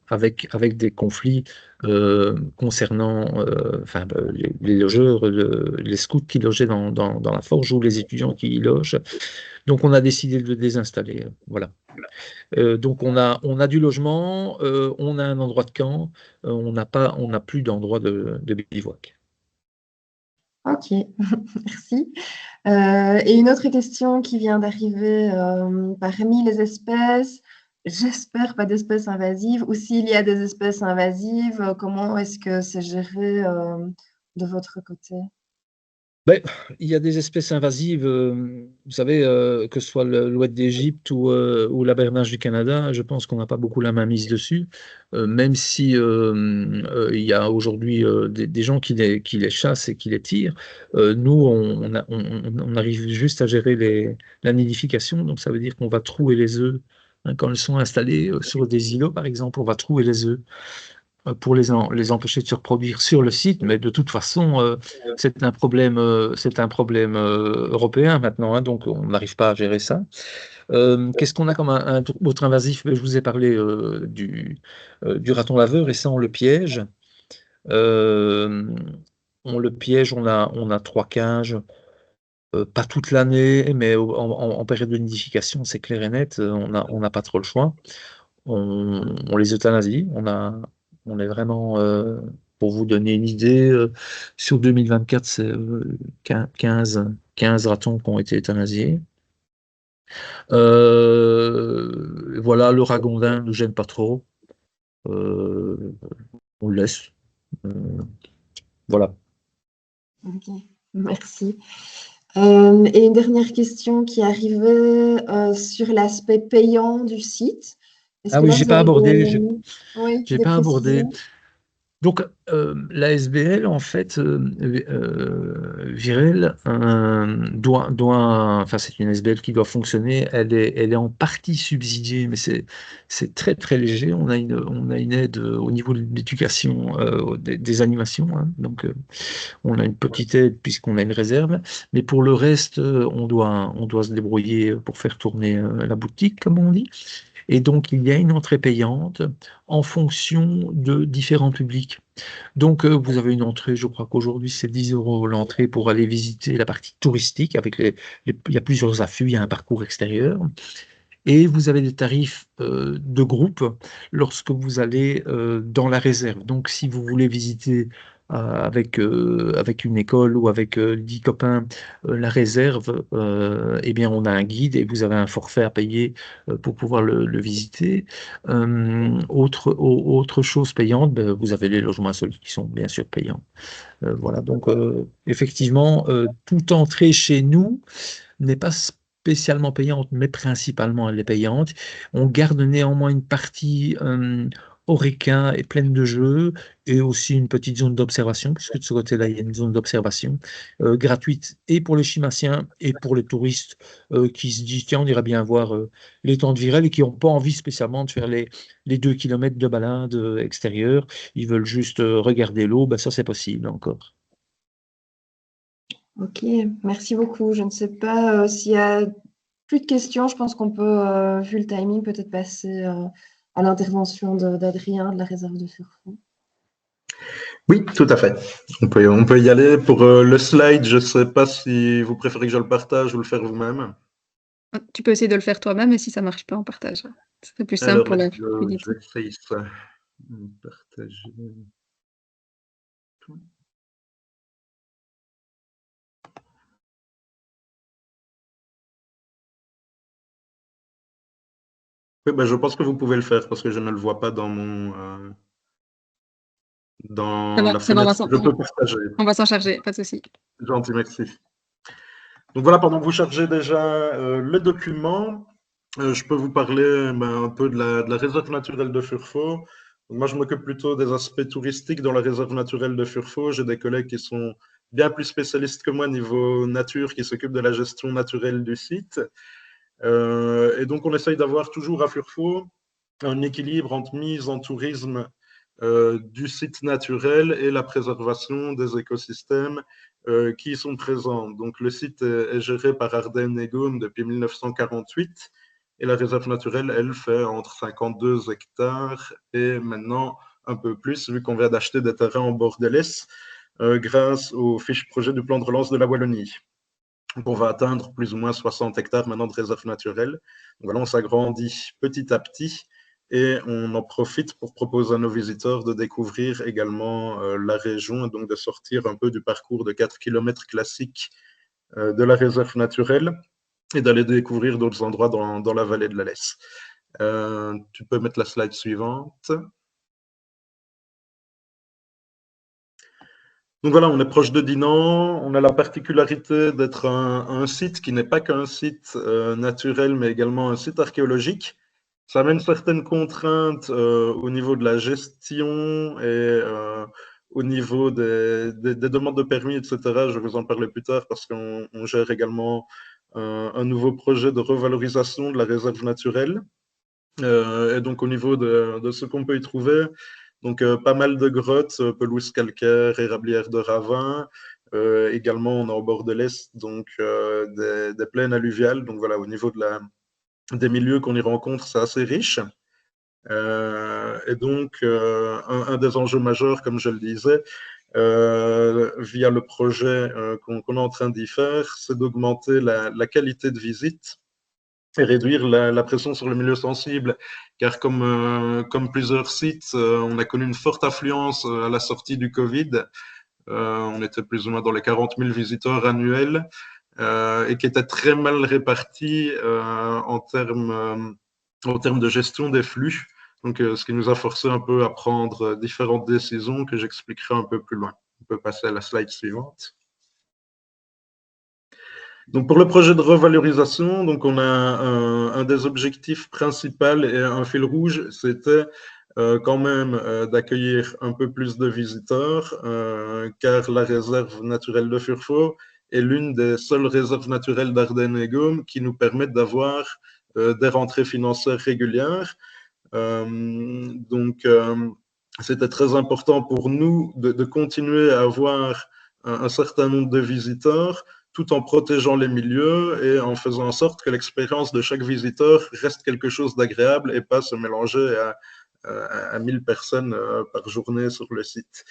avec des conflits concernant les logeurs, les scouts qui logeaient dans la forge ou les étudiants qui y logent. Donc, on a décidé de le désinstaller. Voilà. Donc, on a du logement, on a un endroit de camp, on n'a plus d'endroit de bivouac. Ok, merci. Et une autre question qui vient d'arriver, parmi les espèces, j'espère pas d'espèces invasives, ou s'il y a des espèces invasives, comment est-ce que c'est géré de votre côté? Ben, il y a des espèces invasives, vous savez, que ce soit l'oued d'Égypte ou la bernache du Canada, je pense qu'on n'a pas beaucoup la main mise dessus, même si il y a aujourd'hui des gens qui les chassent et qui les tirent. Nous, on arrive juste à gérer la nidification, donc ça veut dire qu'on va trouer les œufs, hein, quand ils sont installés sur des îlots, par exemple, on va trouver les œufs pour les empêcher de se reproduire sur le site, mais de toute façon, c'est un problème européen maintenant, hein, donc on n'arrive pas à gérer ça. Qu'est-ce qu'on a comme un autre invasif? Je vous ai parlé du raton laveur, et ça, on le piège. Euh, on a 3 cages, pas toute l'année, mais en période de nidification, c'est clair et net, on n'a pas trop le choix. On les euthanasie. On est vraiment, pour vous donner une idée, sur 2024, c'est 15 ratons qui ont été euthanasiés. Voilà, le ragondin ne nous gêne pas trop. On le laisse. Voilà. Ok, merci. Et une dernière question qui arrivait sur l'aspect payant du site. Est-ce Ah que oui, là, j'ai vous pas avez abordé, j'ai des pas abordé. précisions? Donc, la SBL, en fait, Virel, enfin, c'est une SBL qui doit fonctionner. Elle est en partie subsidiée, mais c'est très, très léger. On a une aide au niveau de l'éducation, des animations, hein. Donc, on a une petite aide puisqu'on a une réserve. Mais pour le reste, on doit se débrouiller pour faire tourner la boutique, comme on dit. Et donc, il y a une entrée payante en fonction de différents publics. Donc, vous avez une entrée, je crois qu'aujourd'hui, c'est 10 € l'entrée pour aller visiter la partie touristique. Il y a plusieurs affûts, il y a un parcours extérieur. Et vous avez des tarifs de groupe lorsque vous allez dans la réserve. Donc, si vous voulez visiter avec une école ou avec 10 copains la réserve, eh bien, on a un guide et vous avez un forfait à payer pour pouvoir le visiter. Autre chose payante, ben, vous avez les logements insolites qui sont bien sûr payants. Voilà, donc effectivement, toute entrée chez nous n'est pas spécialement payante, mais principalement elle est payante. On garde néanmoins une partie Oreca et pleine de jeux, et aussi une petite zone d'observation, puisque de ce côté-là, il y a une zone d'observation gratuite et pour les chimassiens et pour les touristes qui se disent, tiens, on irait bien voir les temps de Virel et qui n'ont pas envie spécialement de faire les 2 kilomètres de balade extérieure. Ils veulent juste regarder l'eau, ben ça c'est possible encore. Ok, merci beaucoup. Je ne sais pas s'il y a plus de questions. Je pense qu'on peut, vu le timing, peut-être passer à l'intervention d'Adrien de la réserve de Furfond. Oui, tout à fait. On peut y aller. Pour le slide, je ne sais pas si vous préférez que je le partage ou le faire vous-même. Tu peux essayer de le faire toi-même et si ça marche pas, on partage. C'est plus simple Alors, pour la je fluidité. vais essayer ça. Partager. Oui, ben, je pense que vous pouvez le faire parce que je ne le vois pas dans Ça dans va, la ça va, fenêtre que je peux partager. on va s'en charger, pas de souci. Gentil, merci. Donc voilà, pendant que vous chargez déjà le document, je peux vous parler un peu de la réserve naturelle de Furfo. Donc moi, je m'occupe plutôt des aspects touristiques dans la réserve naturelle de Furfo. J'ai des collègues qui sont bien plus spécialistes que moi niveau nature, qui s'occupent de la gestion naturelle du site. Et donc, on essaye d'avoir toujours à Furfo un équilibre entre mise en tourisme du site naturel et la préservation des écosystèmes qui y sont présents. Donc, le site est géré par Ardennes et Gaume depuis 1948 et la réserve naturelle, elle, fait entre 52 hectares et maintenant un peu plus, vu qu'on vient d'acheter des terrains en bord de l'Est grâce aux fiches projet du plan de relance de la Wallonie. Donc, on va atteindre plus ou moins 60 hectares maintenant de réserve naturelle. Donc, voilà, on s'agrandit petit à petit et on en profite pour proposer à nos visiteurs de découvrir également la région et donc de sortir un peu du parcours de 4 km classique de la réserve naturelle et d'aller découvrir d'autres endroits dans la vallée de la Lesse. Tu peux mettre la slide suivante. Donc voilà, on est proche de Dinan. On a la particularité d'être un site qui n'est pas qu'un site naturel, mais également un site archéologique. Ça amène certaines contraintes au niveau de la gestion et au niveau des demandes de permis, etc. Je vais vous en parler plus tard parce qu'on gère également un nouveau projet de revalorisation de la réserve naturelle. Et donc, au niveau de ce qu'on peut y trouver, donc pas mal de grottes, pelouses calcaires, érablières de ravins. Également, on est au bord de l'Est, donc des plaines alluviales. Donc voilà, au niveau des milieux qu'on y rencontre, c'est assez riche. Et donc, un des enjeux majeurs, comme je le disais, via le projet qu'on est en train d'y faire, c'est d'augmenter la qualité de visite et réduire la pression sur le milieu sensible, car comme plusieurs sites, on a connu une forte affluence à la sortie du Covid. On était plus ou moins dans les 40 000 visiteurs annuels et qui était très mal répartis en termes de gestion des flux. Donc, ce qui nous a forcé un peu à prendre différentes décisions que j'expliquerai un peu plus loin. On peut passer à la slide suivante. Donc pour le projet de revalorisation, donc on a un des objectifs principaux et un fil rouge, c'était quand même d'accueillir un peu plus de visiteurs, car la réserve naturelle de Furfo est l'une des seules réserves naturelles d'Ardennes et Gaume qui nous permettent d'avoir des rentrées financières régulières. Donc c'était très important pour nous de continuer à avoir un certain nombre de visiteurs, tout en protégeant les milieux et en faisant en sorte que l'expérience de chaque visiteur reste quelque chose d'agréable et pas se mélanger à 1000 personnes par journée sur le site.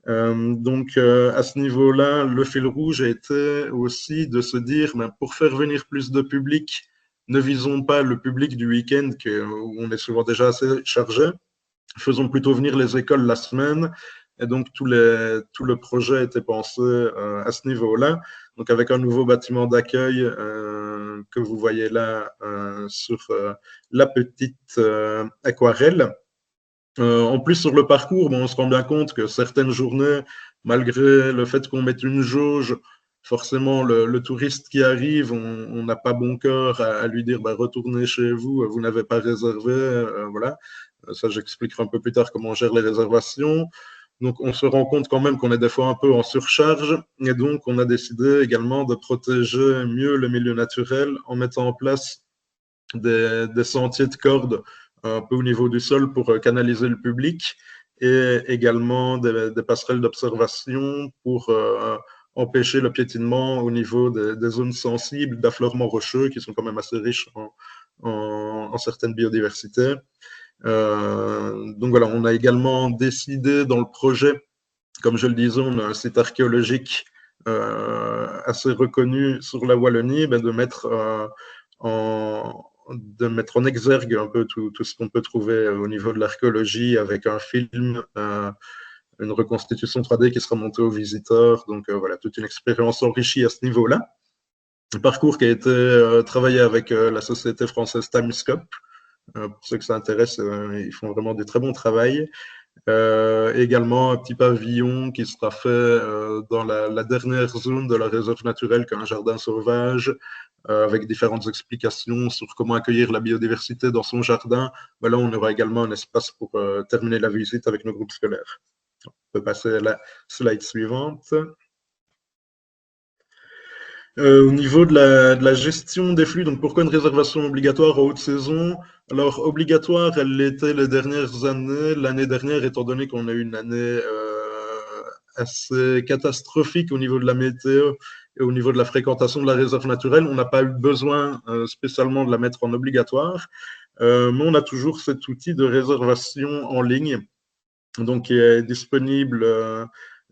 Donc, à ce niveau-là, le fil rouge a été aussi de se dire, pour faire venir plus de public, ne visons pas le public du week-end où on est souvent déjà assez chargé, faisons plutôt venir les écoles la semaine. Et donc, tout le projet a été pensé à ce niveau-là. Donc, avec un nouveau bâtiment d'accueil que vous voyez là sur la petite aquarelle. En plus, sur le parcours, on se rend bien compte que certaines journées, malgré le fait qu'on mette une jauge, forcément, le touriste qui arrive, on n'a pas bon cœur à lui dire retournez chez vous, vous n'avez pas réservé. Voilà. Ça, j'expliquerai un peu plus tard comment on gère les réservations. Donc, on se rend compte quand même qu'on est des fois un peu en surcharge. Et donc, on a décidé également de protéger mieux le milieu naturel en mettant en place des sentiers de corde un peu au niveau du sol pour canaliser le public et également des passerelles d'observation pour empêcher le piétinement au niveau des zones sensibles d'affleurements rocheux qui sont quand même assez riches en certaines biodiversités. Donc voilà, on a également décidé dans le projet, comme je le disais, on a un site archéologique assez reconnu sur la Wallonie, de mettre en exergue un peu tout ce qu'on peut trouver au niveau de l'archéologie avec un film, une reconstitution 3D qui sera montée aux visiteurs. Donc voilà, toute une expérience enrichie à ce niveau-là. Un parcours qui a été travaillé avec la société française Timescope. Pour ceux que ça intéresse, ils font vraiment du très bon travail. Également un petit pavillon qui sera fait dans la dernière zone de la réserve naturelle qu'un jardin sauvage, avec différentes explications sur comment accueillir la biodiversité dans son jardin. Là, on aura également un espace pour terminer la visite avec nos groupes scolaires. On peut passer à la slide suivante. Au niveau de la gestion des flux, donc pourquoi une réservation obligatoire en haute saison? Alors, obligatoire, elle l'était les dernières années. L'année dernière, étant donné qu'on a eu une année assez catastrophique au niveau de la météo et au niveau de la fréquentation de la réserve naturelle, on n'a pas eu besoin spécialement de la mettre en obligatoire. Mais on a toujours cet outil de réservation en ligne, donc qui est disponible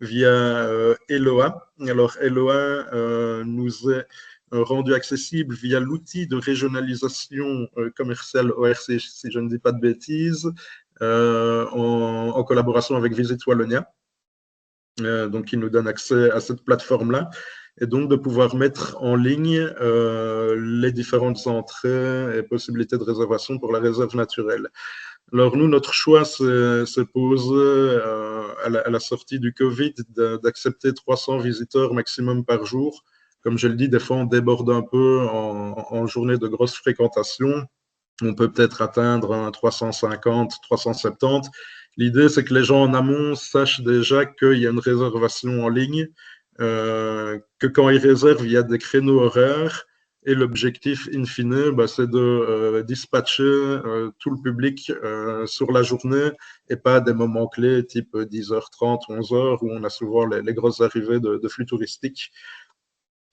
via Eloa. Alors, Eloa nous est rendu accessible via l'outil de régionalisation commerciale ORC, si je ne dis pas de bêtises, en collaboration avec Visit Wallonia. Donc, qui nous donne accès à cette plateforme-là. Et donc, de pouvoir mettre en ligne les différentes entrées et possibilités de réservation pour la réserve naturelle. Alors, nous, notre choix s'est posé à la sortie du Covid d'accepter 300 visiteurs maximum par jour. Comme je le dis, des fois, on déborde un peu en journée de grosse fréquentation. On peut peut-être atteindre 350, 370. L'idée, c'est que les gens en amont sachent déjà qu'il y a une réservation en ligne, que quand ils réservent, il y a des créneaux horaires. Et l'objectif, in fine, c'est de dispatcher tout le public sur la journée et pas des moments clés type 10h30, 11h, où on a souvent les grosses arrivées de flux touristiques.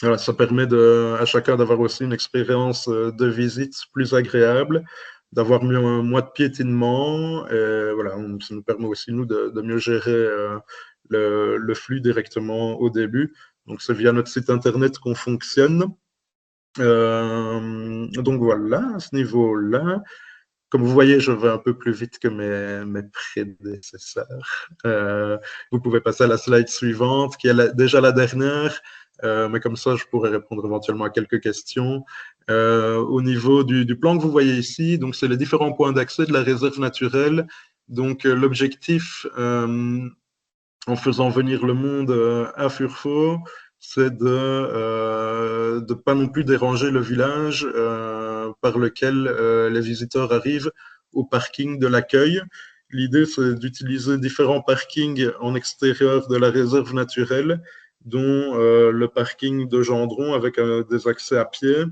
Voilà, ça permet à chacun d'avoir aussi une expérience de visite plus agréable, d'avoir moins de piétinement. Et voilà, ça nous permet aussi, nous, de mieux gérer le flux directement au début. Donc, c'est via notre site internet qu'on fonctionne. Donc voilà, à ce niveau-là, comme vous voyez, je vais un peu plus vite que mes prédécesseurs. Vous pouvez passer à la slide suivante, qui est déjà la dernière, mais comme ça, je pourrais répondre éventuellement à quelques questions. Au niveau du plan que vous voyez ici, donc c'est les différents points d'accès de la réserve naturelle. Donc l'objectif, en faisant venir le monde à Furfo, c'est de pas non plus déranger le village par lequel les visiteurs arrivent au parking de l'accueil. L'idée, c'est d'utiliser différents parkings en extérieur de la réserve naturelle, dont le parking de Gendron avec des accès à pied,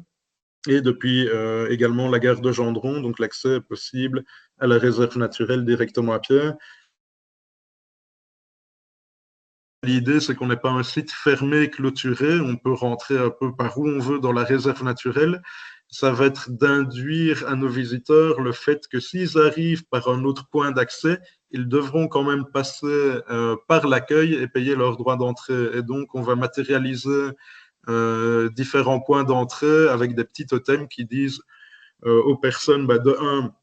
et depuis également la gare de Gendron, donc l'accès est possible à la réserve naturelle directement à pied. L'idée, c'est qu'on n'est pas un site fermé, clôturé, on peut rentrer un peu par où on veut dans la réserve naturelle. Ça va être d'induire à nos visiteurs le fait que s'ils arrivent par un autre point d'accès, ils devront quand même passer par l'accueil et payer leur droit d'entrée. Et donc, on va matérialiser différents points d'entrée avec des petits totems qui disent aux personnes, de un,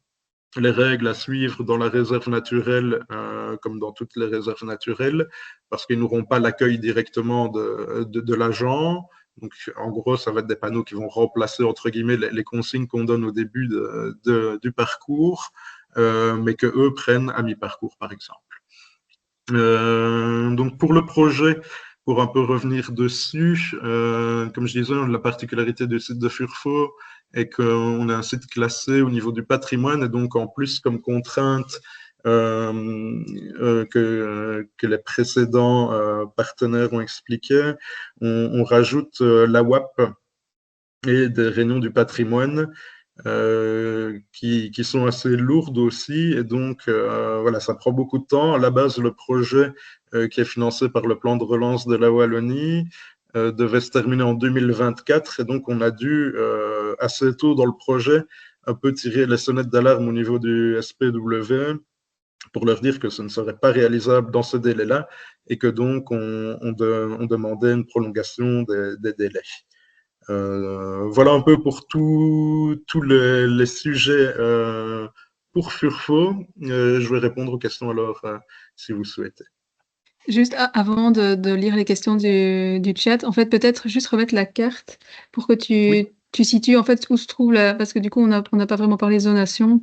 les règles à suivre dans la réserve naturelle, comme dans toutes les réserves naturelles, parce qu'ils n'auront pas l'accueil directement de l'agent. Donc, en gros, ça va être des panneaux qui vont remplacer, entre guillemets, les consignes qu'on donne au début du parcours, mais que eux prennent à mi-parcours, par exemple. Donc, pour le projet, pour un peu revenir dessus, comme je disais, la particularité du site de Furfo est qu'on a un site classé au niveau du patrimoine, et donc en plus, comme contrainte que les précédents partenaires ont expliqué, on rajoute la WAP et des réunions du patrimoine qui sont assez lourdes aussi. Et donc, voilà, ça prend beaucoup de temps. À la base, le projet qui est financé par le plan de relance de la Wallonie devait se terminer en 2024. Et donc, on a dû, assez tôt dans le projet, un peu tirer les sonnettes d'alarme au niveau du SPW pour leur dire que ce ne serait pas réalisable dans ce délai-là et que donc on demandait une prolongation des délais. Voilà un peu pour tous les sujets pour Furfo. Je vais répondre aux questions alors si vous souhaitez. Juste avant de lire les questions du chat, en fait, peut-être juste remettre la carte pour que tu situes en fait où se trouve parce que du coup, on n'a pas vraiment parlé zonation.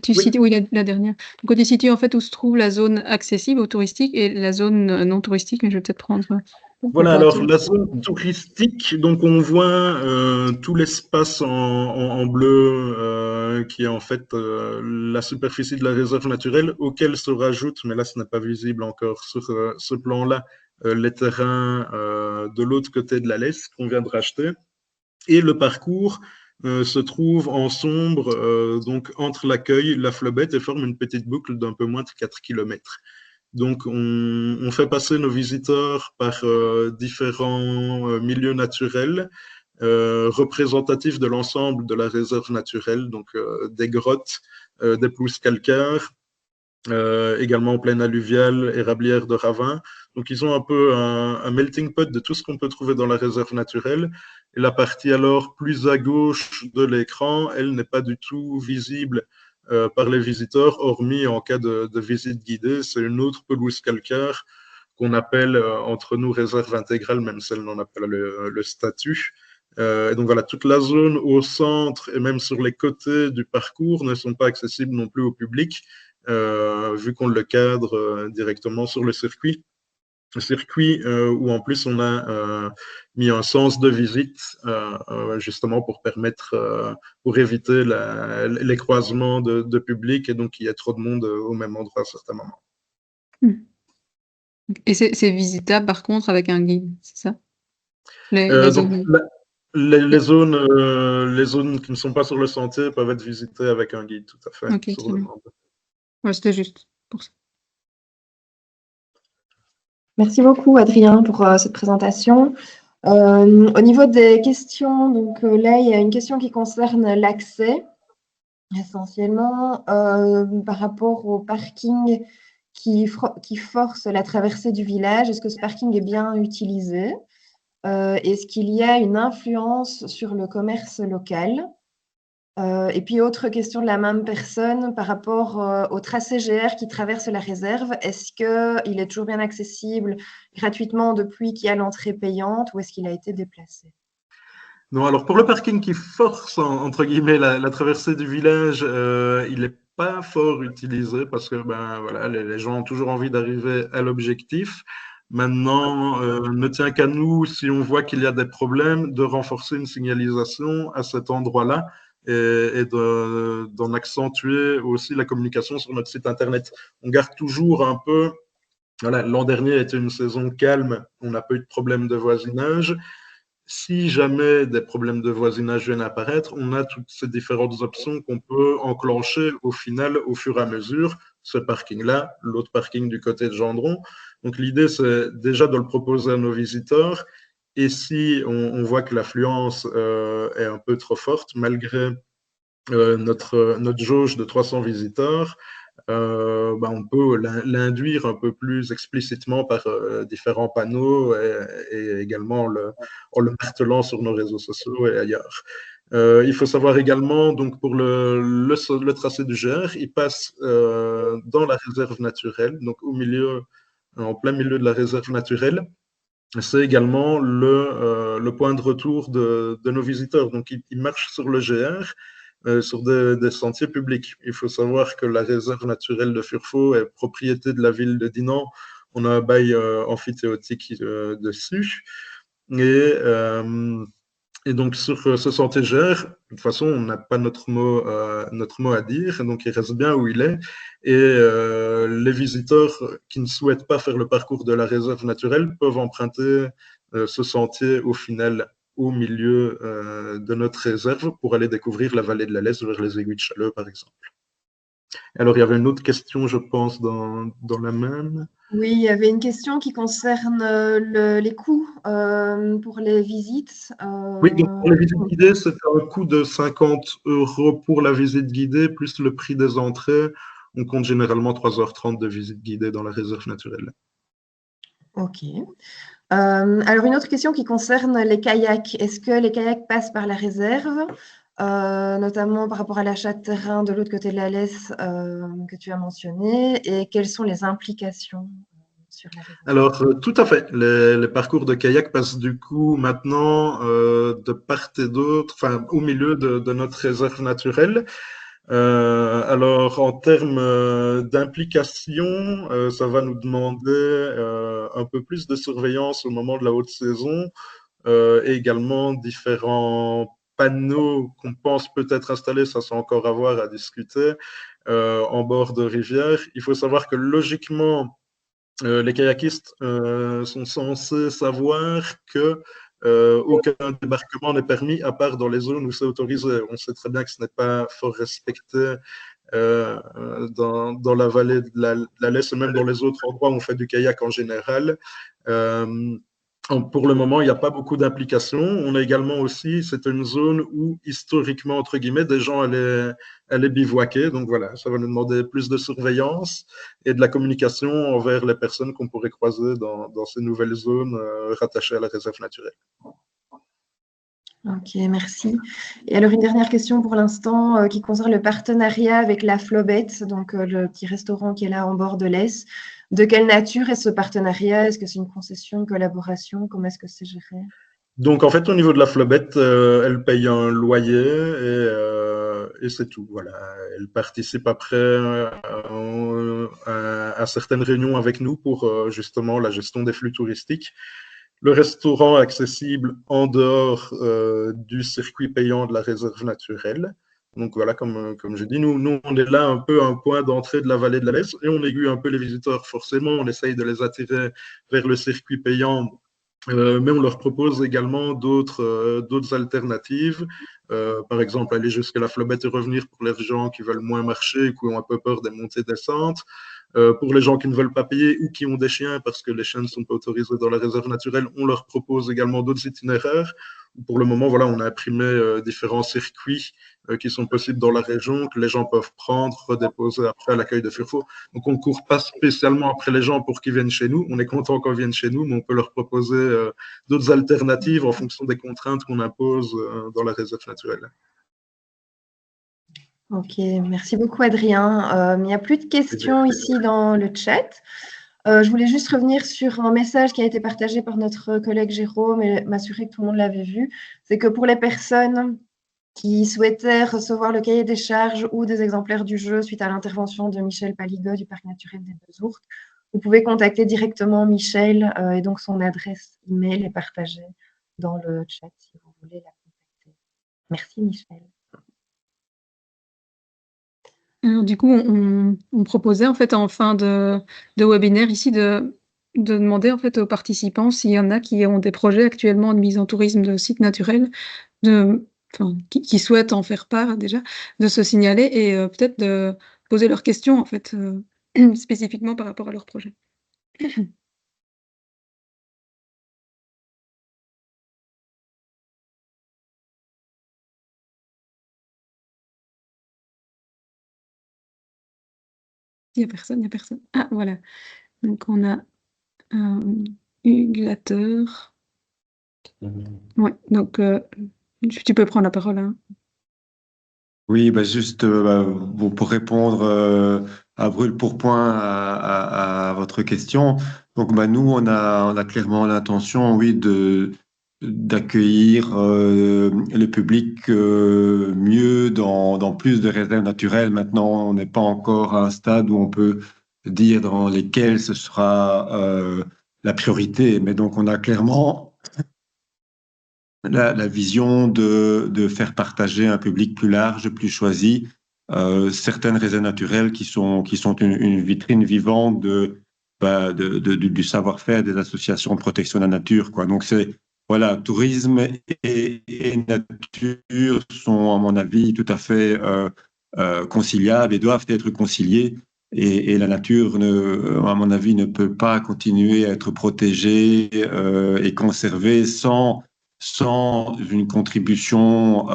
Situes, oui, la dernière. Donc, quand tu situes en fait où se trouve la zone accessible aux touristiques et la zone non touristique, mais je vais peut-être prendre. Voilà, alors la zone touristique, donc on voit tout l'espace en bleu qui est en fait la superficie de la réserve naturelle auquel se rajoute, mais là ce n'est pas visible encore sur ce plan-là, les terrains de l'autre côté de la Lesse qu'on vient de racheter. Et le parcours se trouve en sombre, donc entre l'accueil, la Flobette, et forme une petite boucle d'un peu moins de 4 km. Donc, on fait passer nos visiteurs par différents milieux naturels représentatifs de l'ensemble de la réserve naturelle, donc des grottes, des pelouses calcaires, également en plaine alluviale, érablière de ravins. Donc, ils ont un peu un melting pot de tout ce qu'on peut trouver dans la réserve naturelle. Et la partie alors plus à gauche de l'écran, elle n'est pas du tout visible par les visiteurs, hormis en cas de visite guidée. C'est une autre pelouse calcaire qu'on appelle entre nous réserve intégrale, même si elle n'en a pas le statut. Et donc voilà, toute la zone au centre et même sur les côtés du parcours ne sont pas accessibles non plus au public, vu qu'on le cadre directement sur le circuit. Le circuit où en plus on a mis un sens de visite justement pour permettre, pour éviter les croisements de public et donc qu'il y ait trop de monde au même endroit à certains moments. Et c'est visitable par contre avec un guide, c'est ça? Les zones qui ne sont pas sur le sentier peuvent être visitées avec un guide, tout à fait. Okay, sur demande. Ouais, c'était juste pour ça. Merci beaucoup, Adrien, pour cette présentation. Au niveau des questions, donc là, il y a une question qui concerne l'accès, essentiellement, par rapport au parking qui force la traversée du village. Est-ce que ce parking est bien utilisé? Est-ce qu'il y a une influence sur le commerce local? Et puis, autre question de la même personne par rapport au tracé GR qui traverse la réserve. Est-ce qu'il est toujours bien accessible gratuitement depuis qu'il y a l'entrée payante ou est-ce qu'il a été déplacé? Non, alors pour le parking qui force, entre guillemets, la traversée du village, il n'est pas fort utilisé parce que voilà, les gens ont toujours envie d'arriver à l'objectif. Maintenant, ne tient qu'à nous, si on voit qu'il y a des problèmes, de renforcer une signalisation à cet endroit-là et d'en accentuer aussi la communication sur notre site Internet. On garde toujours un peu. Voilà, l'an dernier était une saison calme, on n'a pas eu de problème de voisinage. Si jamais des problèmes de voisinage viennent apparaître, on a toutes ces différentes options qu'on peut enclencher au final, au fur et à mesure, ce parking-là, l'autre parking du côté de Gendron. Donc l'idée, c'est déjà de le proposer à nos visiteurs. Et si on voit que l'affluence est un peu trop forte, malgré notre jauge de 300 visiteurs, on peut l'induire un peu plus explicitement par différents panneaux et également en le martelant sur nos réseaux sociaux et ailleurs. Il faut savoir également, donc pour le tracé du GR, il passe dans la réserve naturelle, donc en plein milieu de la réserve naturelle. C'est également le point de retour de nos visiteurs. Donc, ils marchent sur le GR, sur des sentiers publics. Il faut savoir que la réserve naturelle de Furfo est propriété de la ville de Dinan. On a un bail amphithéotique dessus. Et donc, sur ce sentier GR, de toute façon, on n'a pas notre mot à dire, donc il reste bien où il est. Et les visiteurs qui ne souhaitent pas faire le parcours de la réserve naturelle peuvent emprunter ce sentier au final, au milieu de notre réserve, pour aller découvrir la vallée de la Lesse vers les aiguilles de Challeux, par exemple. Alors, il y avait une autre question, je pense, dans la même. Oui, il y avait une question qui concerne les coûts pour les visites. Oui, donc pour les visites guidées, c'est un coût de 50 € pour la visite guidée, plus le prix des entrées. On compte généralement 3h30 de visite guidée dans la réserve naturelle. Ok. Alors, une autre question qui concerne les kayaks. Est-ce que les kayaks passent par la réserve, notamment par rapport à l'achat de terrain de l'autre côté de la Lesse que tu as mentionné, et quelles sont les implications sur la réserve? Alors, tout à fait. Les parcours de kayak passent du coup maintenant de part et d'autre, enfin au milieu de notre réserve naturelle. Alors, en termes d'implication, ça va nous demander un peu plus de surveillance au moment de la haute saison et également différents panneaux qu'on pense peut-être installer, ça c'est encore à voir, à discuter, en bord de rivière. Il faut savoir que logiquement, les kayakistes sont censés savoir que aucun débarquement n'est permis à part dans les zones où c'est autorisé. On sait très bien que ce n'est pas fort respecté dans la vallée de la Lesse et même dans les autres endroits où on fait du kayak en général. Pour le moment, il n'y a pas beaucoup d'implications. On a également aussi, c'est une zone où, historiquement, entre guillemets, des gens allaient bivouaquer. Donc voilà, ça va nous demander plus de surveillance et de la communication envers les personnes qu'on pourrait croiser dans ces nouvelles zones rattachées à la réserve naturelle. Ok, merci. Et alors, une dernière question pour l'instant qui concerne le partenariat avec la Flobette, donc le petit restaurant qui est là en bord de l'Est. De quelle nature est ce partenariat? Est-ce que c'est une concession, une collaboration? Comment est-ce que c'est géré? Donc, en fait, au niveau de la Flobette, elle paye un loyer et c'est tout. Voilà. Elle participe après à certaines réunions avec nous pour justement la gestion des flux touristiques. Le restaurant accessible en dehors du circuit payant de la réserve naturelle. Donc voilà, comme je dis, nous, on est là un peu à un point d'entrée de la vallée de la Lesse et on aiguille un peu les visiteurs. Forcément, on essaye de les attirer vers le circuit payant, mais on leur propose également d'autres alternatives. Par exemple, aller jusqu'à la Flobette et revenir pour les gens qui veulent moins marcher et qui ont un peu peur des montées-descentes. Pour les gens qui ne veulent pas payer ou qui ont des chiens parce que les chiens ne sont pas autorisés dans la réserve naturelle, on leur propose également d'autres itinéraires. Pour le moment, voilà, on a imprimé différents circuits qui sont possibles dans la région, que les gens peuvent prendre, redéposer après à l'accueil de Furfo. Donc, on ne court pas spécialement après les gens pour qu'ils viennent chez nous. On est content qu'ils viennent chez nous, mais on peut leur proposer d'autres alternatives en fonction des contraintes qu'on impose dans la réserve naturelle. Ok, merci beaucoup Adrien. Il n'y a plus de questions ici dans le chat. Je voulais juste revenir sur un message qui a été partagé par notre collègue Jérôme et m'assurer que tout le monde l'avait vu. C'est que pour les personnes qui souhaitaient recevoir le cahier des charges ou des exemplaires du jeu suite à l'intervention de Michel Paligot du Parc naturel des Deux Ourques, vous pouvez contacter directement Michel et donc son adresse email est partagée dans le chat si vous voulez la contacter. Merci Michel. Alors, du coup, on proposait en fait en fin de webinaire ici de demander en fait aux participants s'il y en a qui ont des projets actuellement de mise en tourisme de sites naturels, qui souhaitent en faire part déjà, de se signaler et peut-être de poser leurs questions en fait spécifiquement par rapport à leur projet. Il n'y a personne, il n'y a personne. Ah, voilà. Donc, on a Hugues Latteur. Ouais, donc tu peux prendre la parole. Hein. Oui, bah juste bon, pour répondre à brûle pourpoint à votre question. Donc, bah, nous, on a clairement l'intention, oui, d'accueillir le public mieux dans plus de réserves naturelles. Maintenant, on n'est pas encore à un stade où on peut dire dans lesquelles ce sera la priorité. Mais donc, on a clairement la vision de faire partager un public plus large, plus choisi, certaines réserves naturelles qui sont une vitrine vivante du savoir-faire des associations de protection de la nature, quoi. Donc, voilà, tourisme et nature sont, à mon avis, tout à fait conciliables et doivent être conciliés. Et la nature, à mon avis, ne peut pas continuer à être protégée et conservée sans une contribution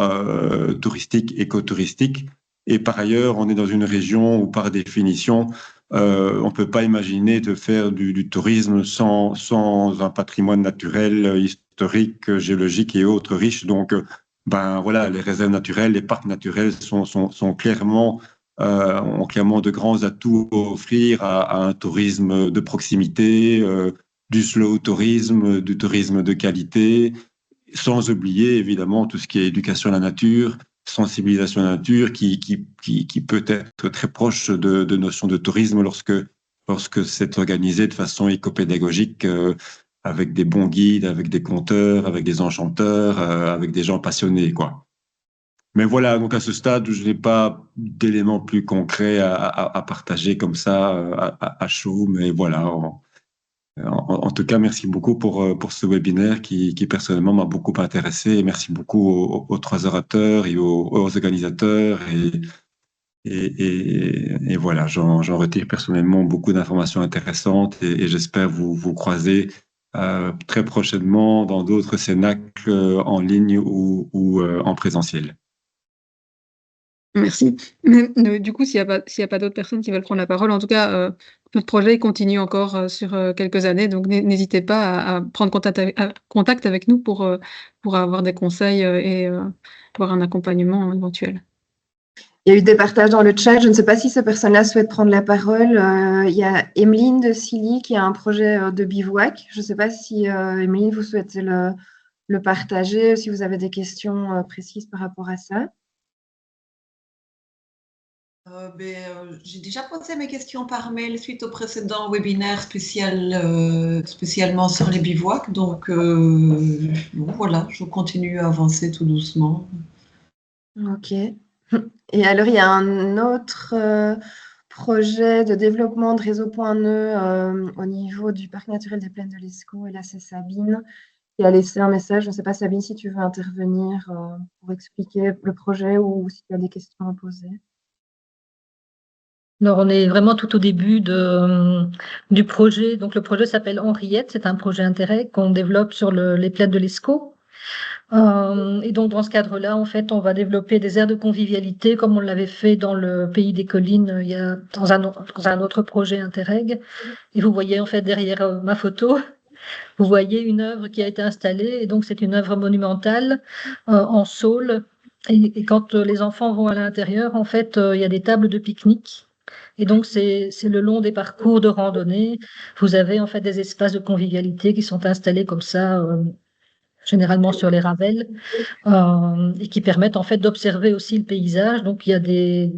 touristique, écotouristique. Et par ailleurs, on est dans une région où, par définition, on ne peut pas imaginer de faire du tourisme sans un patrimoine naturel, historique, géologique et autres riches. Donc, ben voilà, les réserves naturelles, les parcs naturels sont clairement ont clairement de grands atouts à offrir à un tourisme de proximité, du slow tourisme, du tourisme de qualité, sans oublier évidemment tout ce qui est éducation à la nature, sensibilisation à la nature, qui peut être très proche de notions de tourisme lorsque c'est organisé de façon éco-pédagogique, avec des bons guides, avec des conteurs, avec des enchanteurs, avec des gens passionnés, quoi. Mais voilà, donc à ce stade, je n'ai pas d'éléments plus concrets à partager comme ça à chaud, mais voilà. En tout cas, merci beaucoup pour ce webinaire qui personnellement m'a beaucoup intéressé. Et merci beaucoup aux trois orateurs et aux organisateurs. Et voilà, j'en retire personnellement beaucoup d'informations intéressantes et j'espère vous croiser très prochainement dans d'autres cénacles en ligne ou en présentiel. Merci. Mais, du coup, s'il y a pas d'autres personnes qui veulent prendre la parole, en tout cas, notre projet continue encore sur quelques années, donc n'hésitez pas à prendre contact avec nous pour avoir des conseils et avoir un accompagnement éventuel. Il y a eu des partages dans le chat. Je ne sais pas si ces personnes-là souhaitent prendre la parole. Il y a Emeline de Silly qui a un projet de bivouac. Je ne sais pas si, Emeline, vous souhaitez le partager, si vous avez des questions précises par rapport à ça. J'ai déjà posé mes questions par mail suite au précédent webinaire spécialement sur les bivouacs. Donc, voilà, je continue à avancer tout doucement. Ok. Et alors, il y a un autre projet de développement de réseau Point Nœud au niveau du parc naturel des Plaines de l'Escaut. Et là, c'est Sabine qui a laissé un message. Je ne sais pas, Sabine, si tu veux intervenir pour expliquer le projet ou si tu as des questions à poser. Alors, on est vraiment tout au début du projet. Donc, le projet s'appelle Henriette. C'est un projet Interreg qu'on développe sur les plaines de l'Escaut. Et donc, dans ce cadre-là, en fait, on va développer des aires de convivialité comme on l'avait fait dans le Pays des Collines, dans un autre projet Interreg. Et vous voyez, en fait, derrière ma photo, vous voyez une œuvre qui a été installée. Et donc, c'est une œuvre monumentale en saule. Et quand les enfants vont à l'intérieur, en fait, il y a des tables de pique-nique. Et donc, c'est le long des parcours de randonnée. Vous avez en fait des espaces de convivialité qui sont installés comme ça, généralement sur les ravelles, et qui permettent en fait d'observer aussi le paysage. Donc, il y a des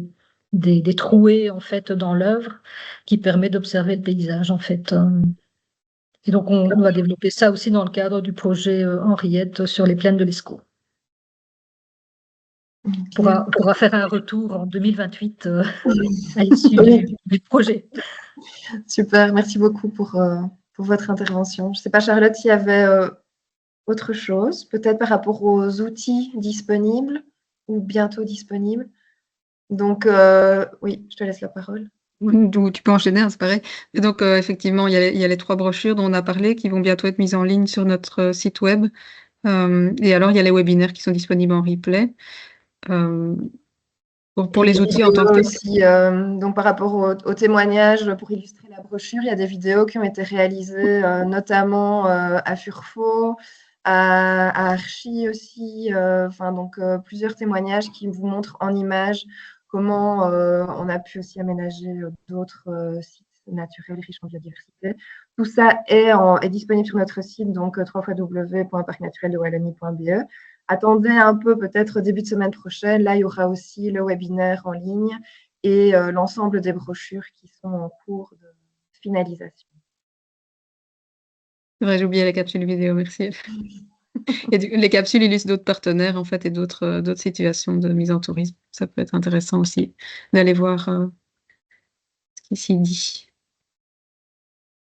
des trouées en fait dans l'œuvre qui permet d'observer le paysage en fait. Et donc on va développer ça aussi dans le cadre du projet Henriette sur les plaines de l'Escaut. On pourra faire un retour en 2028 à l'issue du projet. Super, merci beaucoup pour votre intervention. Je ne sais pas, Charlotte, s'il y avait autre chose, peut-être par rapport aux outils disponibles ou bientôt disponibles. Donc, oui, je te laisse la parole. Tu peux enchaîner, hein, c'est pareil. Et donc, effectivement, il y a les 3 brochures dont on a parlé qui vont bientôt être mises en ligne sur notre site web. Et alors, il y a les webinaires qui sont disponibles en replay. Pour les outils en tant que aussi, donc par rapport aux témoignages, pour illustrer la brochure, il y a des vidéos qui ont été réalisées, notamment à Furfo, à Archie aussi, donc plusieurs témoignages qui vous montrent en images comment on a pu aussi aménager d'autres sites naturels riches en biodiversité. Tout ça est disponible sur notre site, donc www.parcnatureldeWallonie.be. Attendez un peu, peut-être début de semaine prochaine. Là, il y aura aussi le webinaire en ligne et l'ensemble des brochures qui sont en cours de finalisation. C'est vrai, j'ai oublié la capsule vidéo, merci. Et les capsules illustrent d'autres partenaires en fait et d'autres situations de mise en tourisme. Ça peut être intéressant aussi d'aller voir ce qui s'y dit.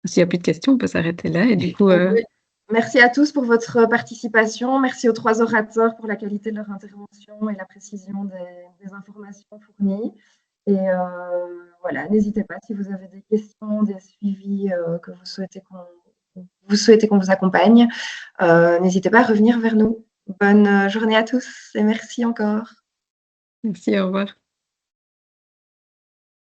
S'il n'y a plus de questions, on peut s'arrêter là. Et du coup, merci à tous pour votre participation. Merci aux 3 orateurs pour la qualité de leur intervention et la précision des informations fournies. Et voilà, n'hésitez pas si vous avez des questions, des suivis que vous souhaitez qu'on vous accompagne. N'hésitez pas à revenir vers nous. Bonne journée à tous et merci encore. Merci, au revoir.